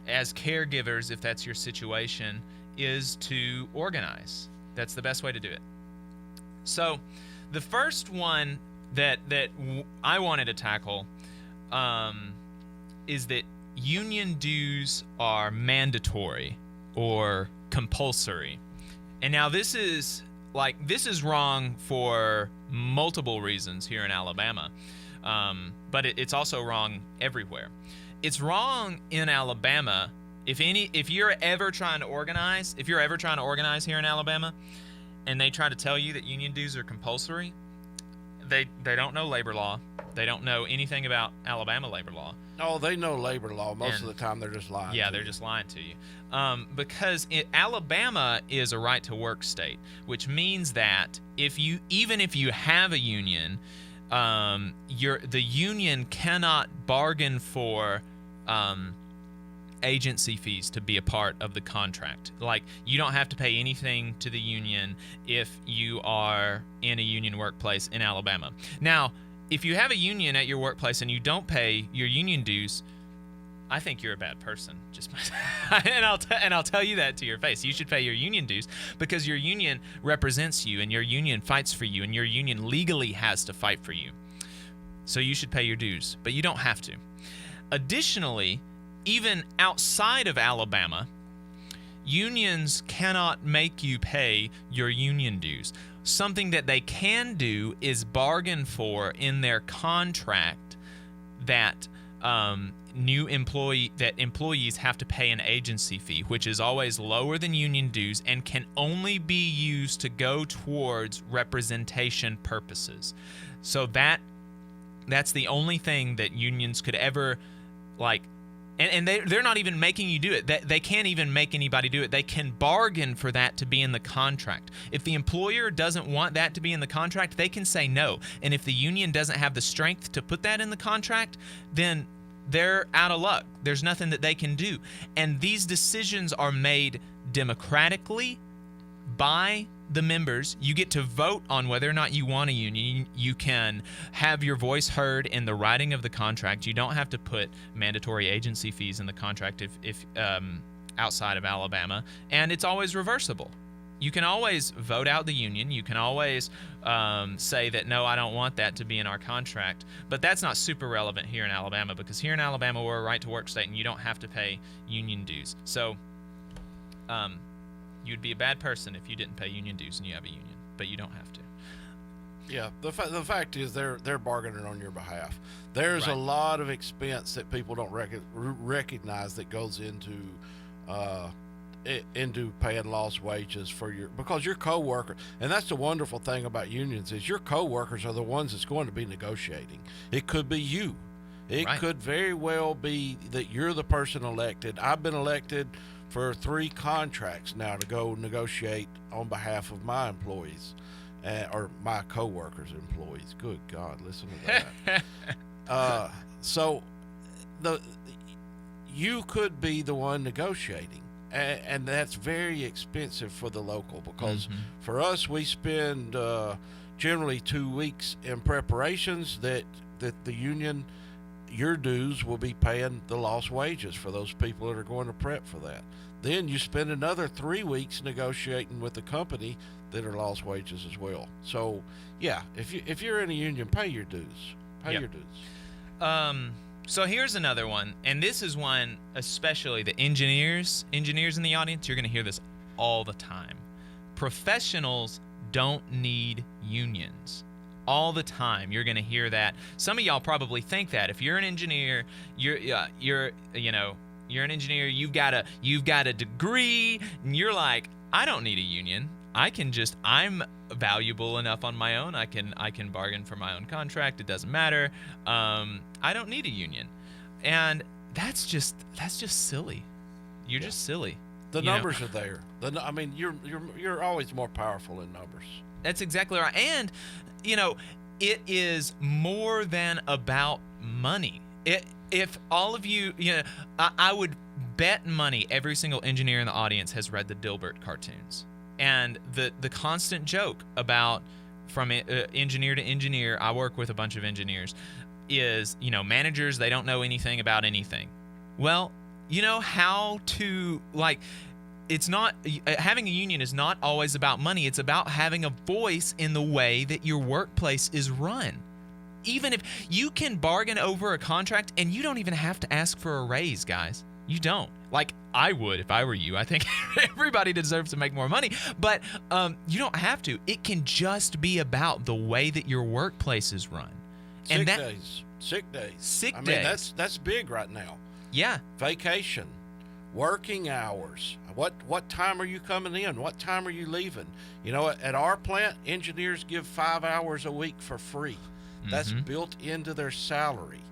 as caregivers, if that's your situation, is to organize. That's the best way to do it. So the first one that I wanted to tackle is that union dues are mandatory or compulsory. And now this is wrong for multiple reasons here in Alabama, but it's also wrong everywhere. It's wrong in Alabama if you're ever trying to organize here in Alabama, and they try to tell you that union dues are compulsory. They don't know labor law. They don't know anything about Alabama labor law. Oh, they know labor law. Most of the time, they're just lying. Yeah, they're just lying to you. Because Alabama is a right to work state, which means that even if you have a union, the union cannot bargain for agency fees to be a part of the contract. Like, you don't have to pay anything to the union if you are in a union workplace in Alabama. Now, if you have a union at your workplace and you don't pay your union dues, I think you're a bad person. And I'll tell you that to your face. You should pay your union dues because your union represents you and your union fights for you and your union legally has to fight for you. So you should pay your dues, but you don't have to. Additionally, even outside of Alabama, unions cannot make you pay your union dues. Something that they can do is bargain for in their contract that employees have to pay an agency fee, which is always lower than union dues and can only be used to go towards representation purposes. So that's the only thing that unions could ever and they're not even making you do it. They can't even make anybody do it. They can bargain for that to be in the contract. If the employer doesn't want that to be in the contract, they can say no. And if the union doesn't have the strength to put that in the contract, then they're out of luck. There's nothing that they can do. And these decisions are made democratically by the members. You get to vote on whether or not you want a union. You can have your voice heard in the writing of the contract. You don't have to put mandatory agency fees in the contract if outside of Alabama, and it's always reversible. You can always vote out the union. You can always say that, no, I don't want that to be in our contract. But that's not super relevant here in Alabama because here in Alabama, we're a right-to-work state, and you don't have to pay union dues. So you'd be a bad person if you didn't pay union dues and you have a union, but you don't have to. Yeah, the fact is they're bargaining on your behalf. There's a lot of expense that people don't recognize that goes into paying lost wages because your coworker, and that's the wonderful thing about unions is your coworkers are the ones that's going to be negotiating. It could be you. It could very well be that you're the person elected. I've been elected for 3 contracts now to go negotiate on behalf of my employees, or my coworkers' employees. Good God, listen to that. So you could be the one negotiating, and that's very expensive for the local because for us, we spend generally 2 weeks in preparations that the union, your dues will be paying the lost wages for those people that are going to prep for that. Then you spend another 3 weeks negotiating with the company that are lost wages as well. So, yeah, if you're in a union, pay your dues. Pay your dues. So here's another one, and this is one especially the engineers in the audience. You're going to hear this all the time. Professionals don't need unions. All the time you're going to hear that. Some of y'all probably think that if you're an engineer, you're an engineer, you've got a degree, and you're like, I don't need a union. I'm valuable enough on my own. I can bargain for my own contract. It doesn't matter. I don't need a union. And that's just silly. You're just silly. The numbers are there. You're always more powerful in numbers. That's exactly right. And it is more than about money. If all of you, I would bet money every single engineer in the audience has read the Dilbert cartoons. And the constant joke about from engineer to engineer, I work with a bunch of engineers, is, managers, they don't know anything about anything. Well, how to, it's not, having a union is not always about money. It's about having a voice in the way that your workplace is run. Even if you can bargain over a contract and you don't even have to ask for a raise, guys. You don't. I would if I were you. I think everybody deserves to make more money, but you don't have to. It can just be about the way that your workplace is run. Sick days. That's big right now. Yeah. Vacation, working hours. What time are you coming in? What time are you leaving? At our plant, engineers give 5 hours a week for free. That's built into their salary.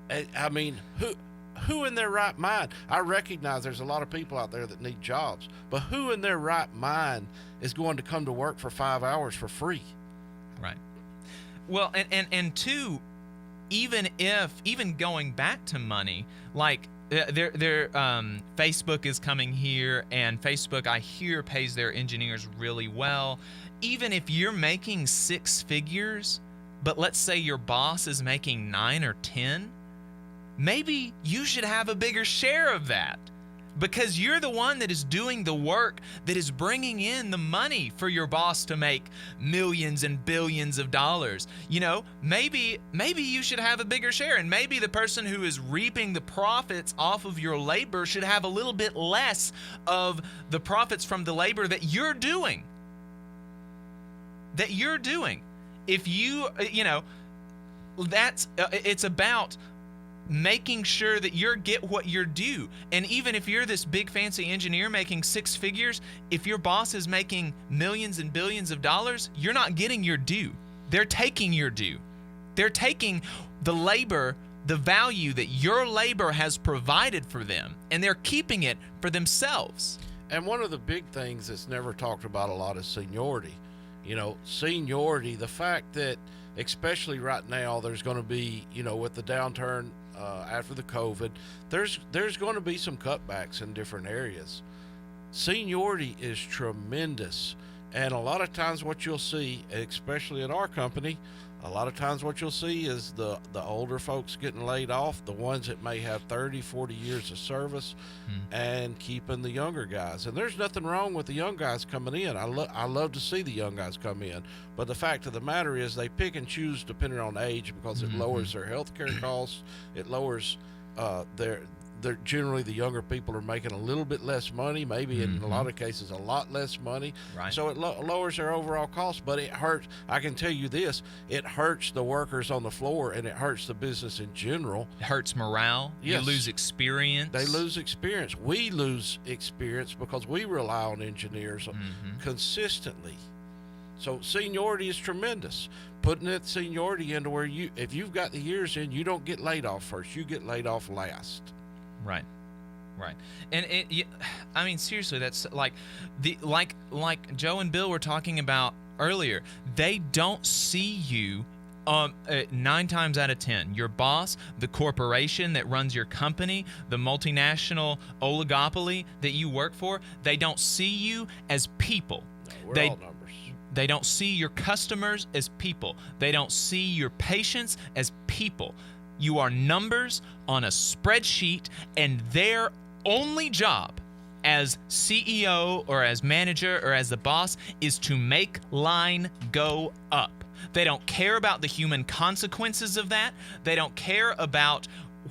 I mean, who in their right mind? I recognize there's a lot of people out there that need jobs, but who in their right mind is going to come to work for 5 hours for free? Right. Well, and two, even going back to money, Facebook is coming here, and Facebook, I hear, pays their engineers really well. Even if you're making 6 figures, but let's say your boss is making 9 or 10, maybe you should have a bigger share of that, because you're the one that is doing the work that is bringing in the money for your boss to make millions and billions of dollars. You know, maybe you should have a bigger share, and maybe the person who is reaping the profits off of your labor should have a little bit less of the profits from the labor that you're doing. If you know, it's about making sure that you get what you're due. And even if you're this big fancy engineer making six figures, if your boss is making millions and billions of dollars, you're not getting your due. They're taking your due. They're taking the labor, the value that your labor has provided for them, and they're keeping it for themselves. And one of the big things that's never talked about a lot is seniority. You know, seniority, the fact that especially right now there's going to be, you know, with the downturn after the COVID, there's going to be some cutbacks in different areas. Seniority is tremendous, and a lot of times what you'll see, especially at our company, a lot of times what you'll see is the older folks getting laid off, the ones that may have 30, 40 years of service, and keeping the younger guys. And there's nothing wrong with the young guys coming in. I love to see the young guys come in. But the fact of the matter is they pick and choose depending on age, because it lowers their health care costs. It lowers they're generally, the younger people are making a little bit less money, maybe in a lot of cases a lot less money. Right. So it lowers their overall cost, but it hurts. I can tell you this, it hurts the workers on the floor, and it hurts the business in general. It hurts morale. Yes. You lose experience. They lose experience. We lose experience because we rely on engineers consistently. So seniority is tremendous. Putting that seniority into where if you've got the years in, you don't get laid off first, you get laid off last. Right. And I mean, seriously, that's like Joe and Bill were talking about earlier. They don't see you 9 times out of 10. Your boss, the corporation that runs your company, the multinational oligopoly that you work for, they don't see you as people. No, we're all numbers. They don't see your customers as people. They don't see your patients as people. You are numbers on a spreadsheet, and their only job as CEO or as manager or as the boss is to make line go up. They don't care about the human consequences of that. They don't care about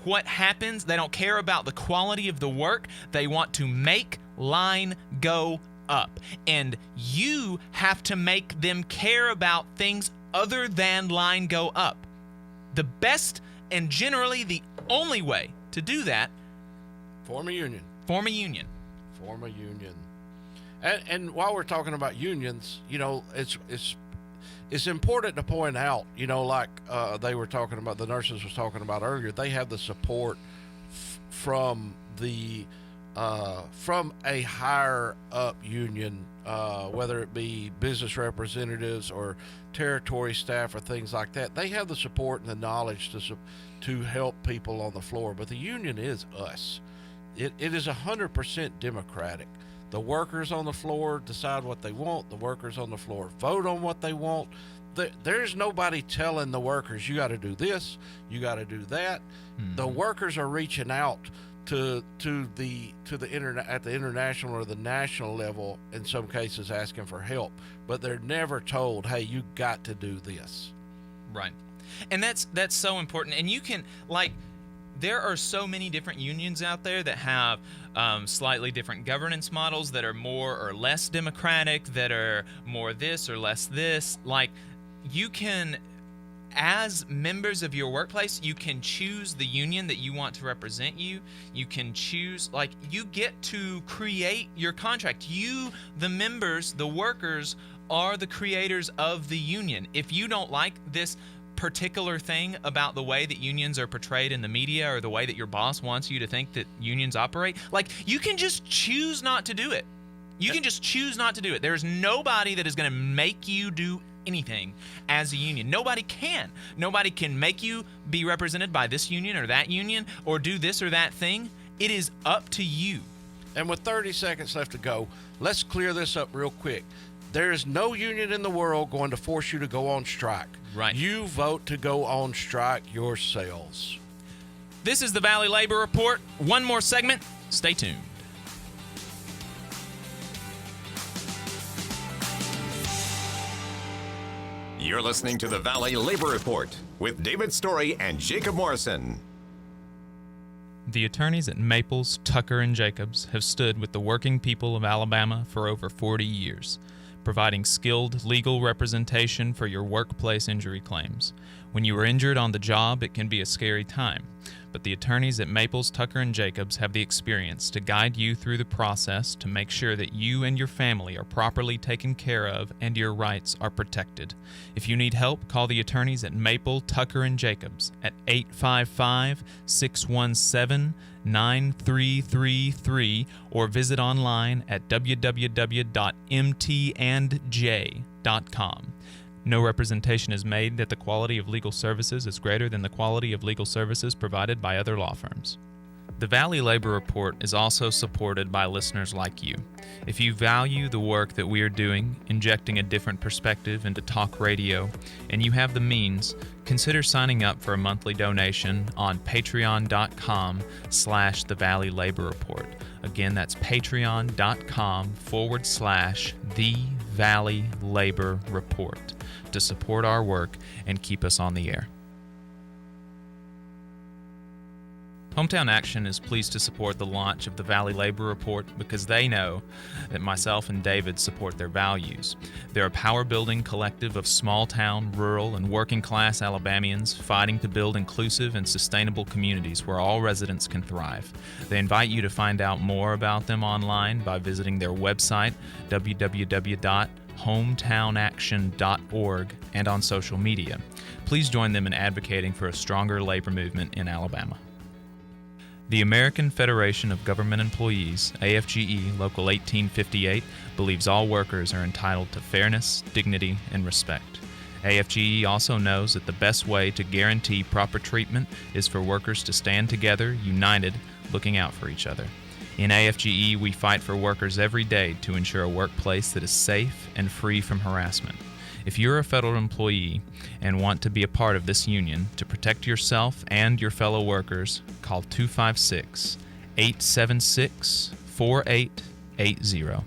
what happens. They don't care about the quality of the work. They want to make line go up. And you have to make them care about things other than line go up. The best and generally the only way to do that, form a union. And while we're talking about unions, you know, it's important to point out, you know, like they were talking about, the nurses was talking about earlier, they have the support from a higher up union, whether it be business representatives or territory staff or things like that. They have the support and the knowledge to help people on the floor. But the union is us. It is 100% democratic. The workers on the floor decide what they want. The workers on the floor vote on what they want. There's nobody telling the workers, you got to do this, you got to do that. The workers are reaching out at the international or the national level, in some cases asking for help, but they're never told, hey, you got to do this. Right. And that's so important. And you can, like, there are so many different unions out there that have slightly different governance models that are more or less democratic, that are more this or less this. Like, you can, as members of your workplace, you can choose the union that you want to represent you. You can choose, like, you get to create your contract. You, the members, the workers, are the creators of the union. If you don't like this particular thing about the way that unions are portrayed in the media, or the way that your boss wants you to think that unions operate, like, you can just choose not to do it. You can just choose not to do it. There's nobody that is going to make you do anything as a union. Nobody can. Nobody can make you be represented by this union or that union or do this or that thing. It is up to you. And with 30 seconds left to go, let's clear this up real quick. There is no union in the world going to force you to go on strike. Right. You vote to go on strike yourselves. This is the Valley Labor Report. One more segment. Stay tuned. You're listening to the Valley Labor Report with David Story and Jacob Morrison. The attorneys at Maples, Tucker, and Jacobs have stood with the working people of Alabama for over 40 years, providing skilled legal representation for your workplace injury claims. When you are injured on the job, it can be a scary time, but the attorneys at Maples, Tucker, and Jacobs have the experience to guide you through the process to make sure that you and your family are properly taken care of and your rights are protected. If you need help, call the attorneys at Maple, Tucker, and Jacobs at 855-617-9333 or visit online at www.mtandj.com. No representation is made that the quality of legal services is greater than the quality of legal services provided by other law firms. The Valley Labor Report is also supported by listeners like you. If you value the work that we are doing, injecting a different perspective into talk radio, and you have the means, consider signing up for a monthly donation on patreon.com/The Valley Labor Report. Again, that's patreon.com/The Valley Labor Report to support our work and keep us on the air. Hometown Action is pleased to support the launch of the Valley Labor Report because they know that myself and David support their values. They're a power-building collective of small-town, rural, and working-class Alabamians fighting to build inclusive and sustainable communities where all residents can thrive. They invite you to find out more about them online by visiting their website, www.hometownaction.org, and on social media. Please join them in advocating for a stronger labor movement in Alabama. The American Federation of Government Employees, AFGE Local 1858, believes all workers are entitled to fairness, dignity, and respect. AFGE also knows that the best way to guarantee proper treatment is for workers to stand together, united, looking out for each other. In AFGE, we fight for workers every day to ensure a workplace that is safe and free from harassment. If you're a federal employee and want to be a part of this union, to protect yourself and your fellow workers, call 256-876-4880.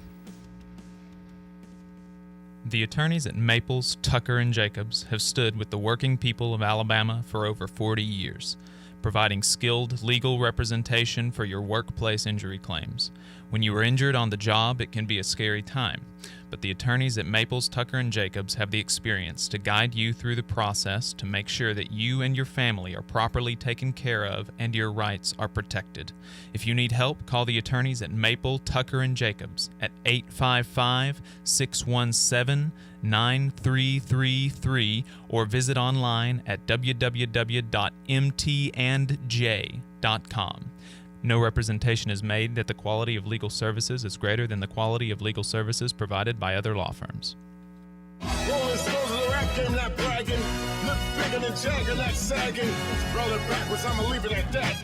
The attorneys at Maples, Tucker, and Jacobs have stood with the working people of Alabama for over 40 years, providing skilled legal representation for your workplace injury claims. When you are injured on the job, it can be a scary time, but the attorneys at Maples, Tucker, and Jacobs have the experience to guide you through the process to make sure that you and your family are properly taken care of and your rights are protected. If you need help, call the attorneys at Maple, Tucker, and Jacobs at 855-617-9333 or visit online at www.mtandj.com. No representation is made that the quality of legal services is greater than the quality of legal services provided by other law firms. Rolling stones of the rap game, not bragging. Look bigger than Jagger, not sagging. Roll it backwards, I'ma leave it at that.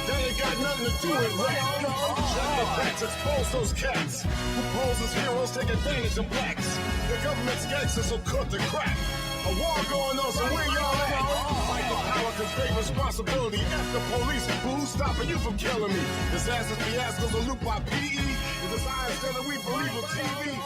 That ain't got nothing to do with rap. Shut the backs, expose those cats who pose as heroes, take advantage of blacks. The government's gangsters, so cut the crap. A war going on, so where y'all at? Fight for power, cause great responsibility. F the police, who's stopping you from killing me? Disasters, fiascos, a loop by PE. It's a science that we believe in TV.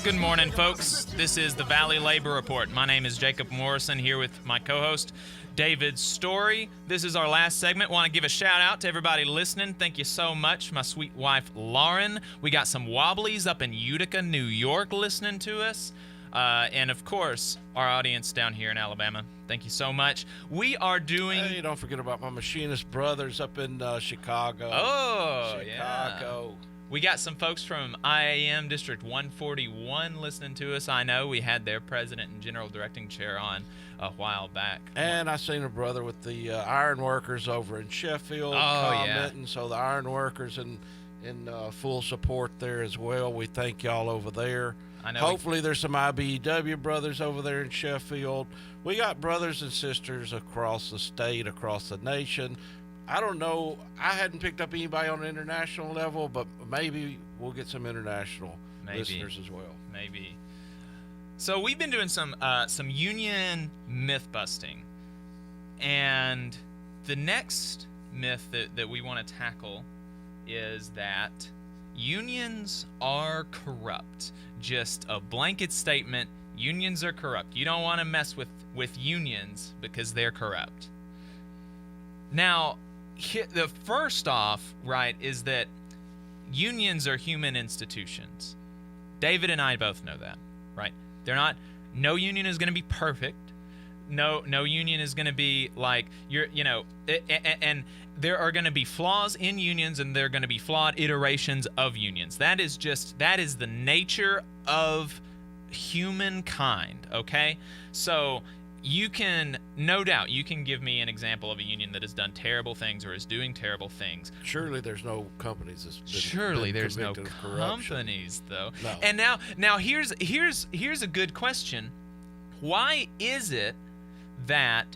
Good morning, folks. This is the Valley Labor Report. My name is Jacob Morrison, here with my co-host, David Story. This is our last segment. Want to give a shout out to everybody listening. Thank you so much. My sweet wife, Lauren. We got some Wobblies up in Utica, New York, listening to us. And, of course, our audience down here in Alabama. Thank you so much. We are doing... Hey, don't forget about my machinist brothers up in Chicago. Oh, Chicago. Yeah. We got some folks from IAM District 141 listening to us. I know we had their president and general directing chair on a while back. And I seen a brother with the iron workers over in Sheffield commenting. Yeah. So the iron workers in full support there as well. We thank y'all over there. I know. Hopefully there's some IBEW brothers over there in Sheffield. We got brothers and sisters across the state, across the nation. I don't know. I hadn't picked up anybody on an international level, but maybe we'll get some international listeners as well. Maybe. So we've been doing some union myth busting, and The next myth that we want to tackle is that unions are corrupt. Just a blanket statement, unions are corrupt. You don't want to mess with unions because they're corrupt. Now, the first off, right, is that unions are human institutions. David and I both know that, right? They're not. No union is going to be perfect. No union is going to be like and there are going to be flaws in unions, and there are going to be flawed iterations of unions. That is the nature of humankind. Okay, so you can, no doubt, you can give me an example of a union that has done terrible things or is doing terrible things. Surely there's no companies that's been, Surely been there's no companies, though. No. And now here's a good question. Why is it that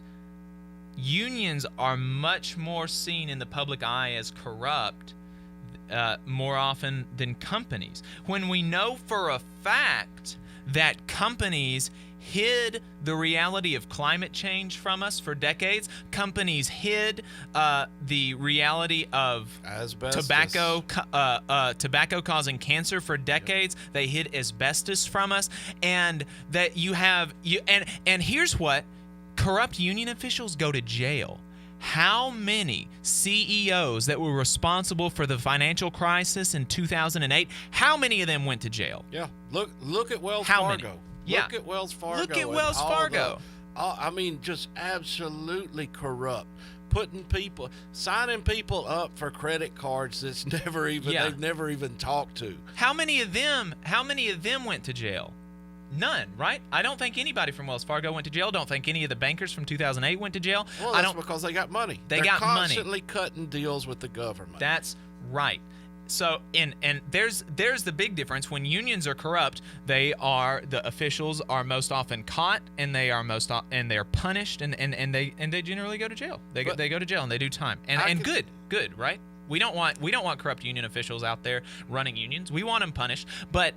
unions are much more seen in the public eye as corrupt more often than companies, when we know for a fact that companies hid the reality of climate change from us for decades? Companies hid the reality of asbestos. Tobacco causing cancer for decades. Yep. They hid asbestos from us, and that and here's what: corrupt union officials go to jail. How many CEOs that were responsible for the financial crisis in 2008? How many of them went to jail? Yeah, look at Wells How Fargo. Many? Yeah. Look at Wells Fargo. Look at Wells Fargo. I mean, just absolutely corrupt. Signing people up for credit cards that's they've never even talked to. How many of them went to jail? None, right? I don't think anybody from Wells Fargo went to jail. Don't think any of the bankers from 2008 went to jail. Well, that's because they got money. They're constantly cutting deals with the government. That's right. So, and there's the big difference. When unions are corrupt, the officials are most often caught, and they're punished, and they generally go to jail. They go to jail and they do time. Good, right? We don't want corrupt union officials out there running unions. We want them punished, but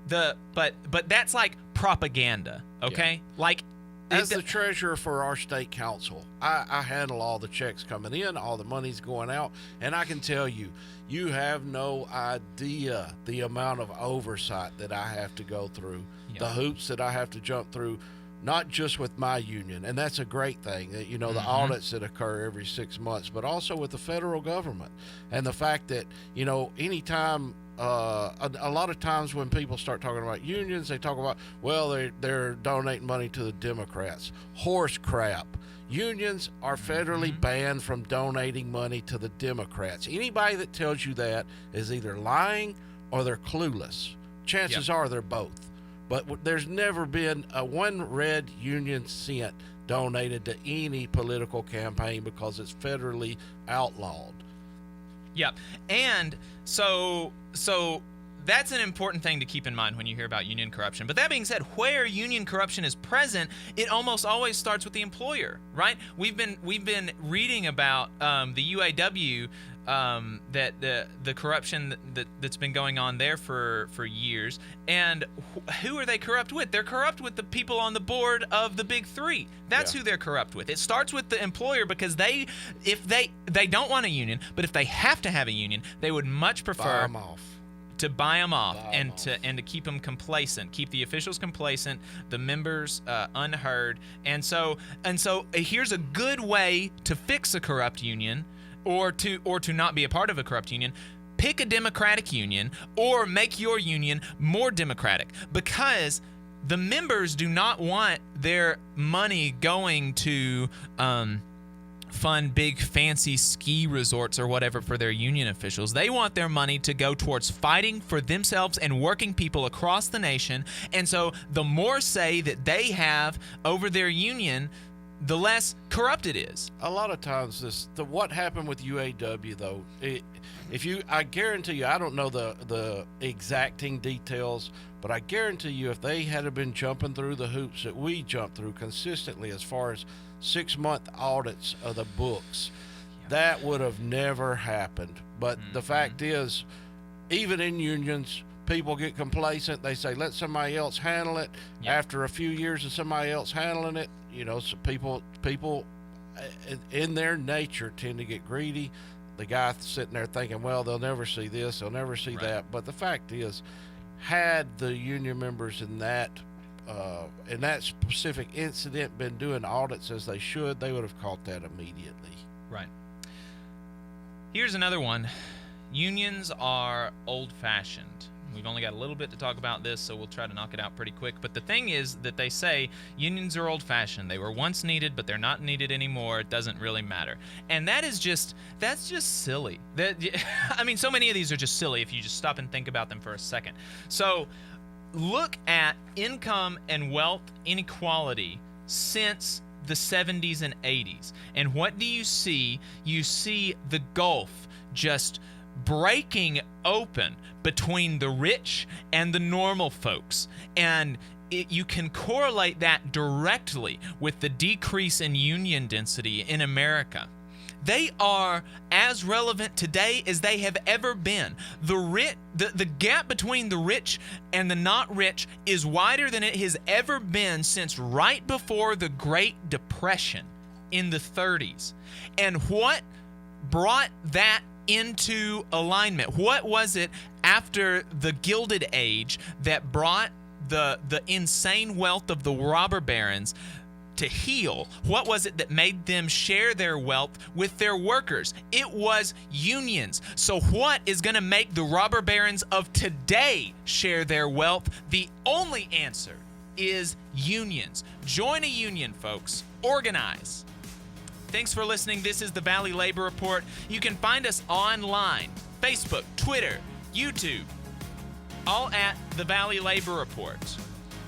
that's like propaganda, okay? Yeah. Like, as the treasurer for our state council, I handle all the checks coming in, all the money's going out, and I can tell you, you have no idea the amount of oversight that I have to go through, the hoops that I have to jump through, not just with my union, and that's a great thing, that the audits that occur every 6 months, but also with the federal government, and the fact that anytime. A lot of times when people start talking about unions, they talk about, well, they're donating money to the Democrats. Horse crap. Unions are federally banned from donating money to the Democrats. Anybody that tells you that is either lying or they're clueless. Chances are they're both. But there's never been a one red union cent donated to any political campaign because it's federally outlawed. Yeah, and so that's an important thing to keep in mind when you hear about union corruption. But that being said, where union corruption is present, it almost always starts with the employer, right? We've been reading about the UAW, that the corruption that's been going on there for years. And who are they corrupt with? They're corrupt with the people on the board of the big three. That's who they're corrupt with. It starts with the employer, because if they don't want a union, but if they have to have a union, they would much prefer to buy them off and to keep them complacent, keep the officials complacent, the members unheard. And so here's a good way to fix a corrupt union, or to not be a part of a corrupt union. Pick a Democratic union, or make your union more Democratic, because the members do not want their money going to fund big fancy ski resorts or whatever for their union officials. They want their money to go towards fighting for themselves and working people across the nation. And so the more say that they have over their union, the less corrupt it is. A lot of times what happened with UAW, though, I guarantee you, I don't know the exacting details, but I guarantee you, if they had been jumping through the hoops that we jump through consistently as far as 6-month audits of the books, that would have never happened. But the fact is, even in unions, people get complacent. They say, let somebody else handle it. After a few years of somebody else handling it, so people in their nature, tend to get greedy. The guy sitting there thinking, well, they'll never see this, they'll never see that. But the fact is, had the union members in that specific incident been doing audits as they should, they would have caught that immediately. Right. Here's another one. Unions are old-fashioned. We've only got a little bit to talk about this, so we'll try to knock it out pretty quick. But the thing is that they say unions are old-fashioned. They were once needed, but they're not needed anymore. It doesn't really matter. And that's just silly. I mean, so many of these are just silly if you just stop and think about them for a second. So look at income and wealth inequality since the 70s and 80s. And what do you see? You see the gulf just breaking open between the rich and the normal folks. And you can correlate that directly with the decrease in union density in America. They are as relevant today as they have ever been. The gap between the rich and the not rich is wider than it has ever been since right before the Great Depression in the 30s. And what brought that into alignment? What was it after the Gilded Age that brought the insane wealth of the robber barons to heal? What was it that made them share their wealth with their workers? It was unions. So what is going to make the robber barons of today share their wealth? The only answer is unions. Join a union, folks. Organize. Thanks for listening. This is the Valley Labor Report. You can find us online, Facebook, Twitter, YouTube, all at the Valley Labor Report.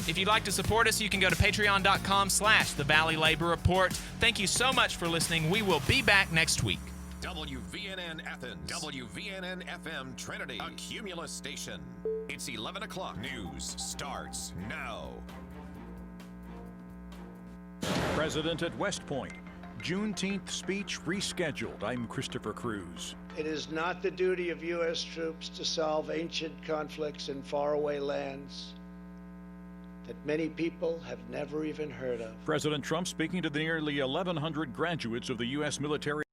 If you'd like to support us, you can go to patreon.com/the Valley Labor Report. Thank you so much for listening. We will be back next week. WVNN Athens, WVNN FM Trinity, a Cumulus station. It's 11 o'clock. News starts now. President at West Point. Juneteenth speech rescheduled. I'm Christopher Cruz. It is not the duty of U.S. troops to solve ancient conflicts in faraway lands that many people have never even heard of. President Trump speaking to the nearly 1,100 graduates of the U.S. military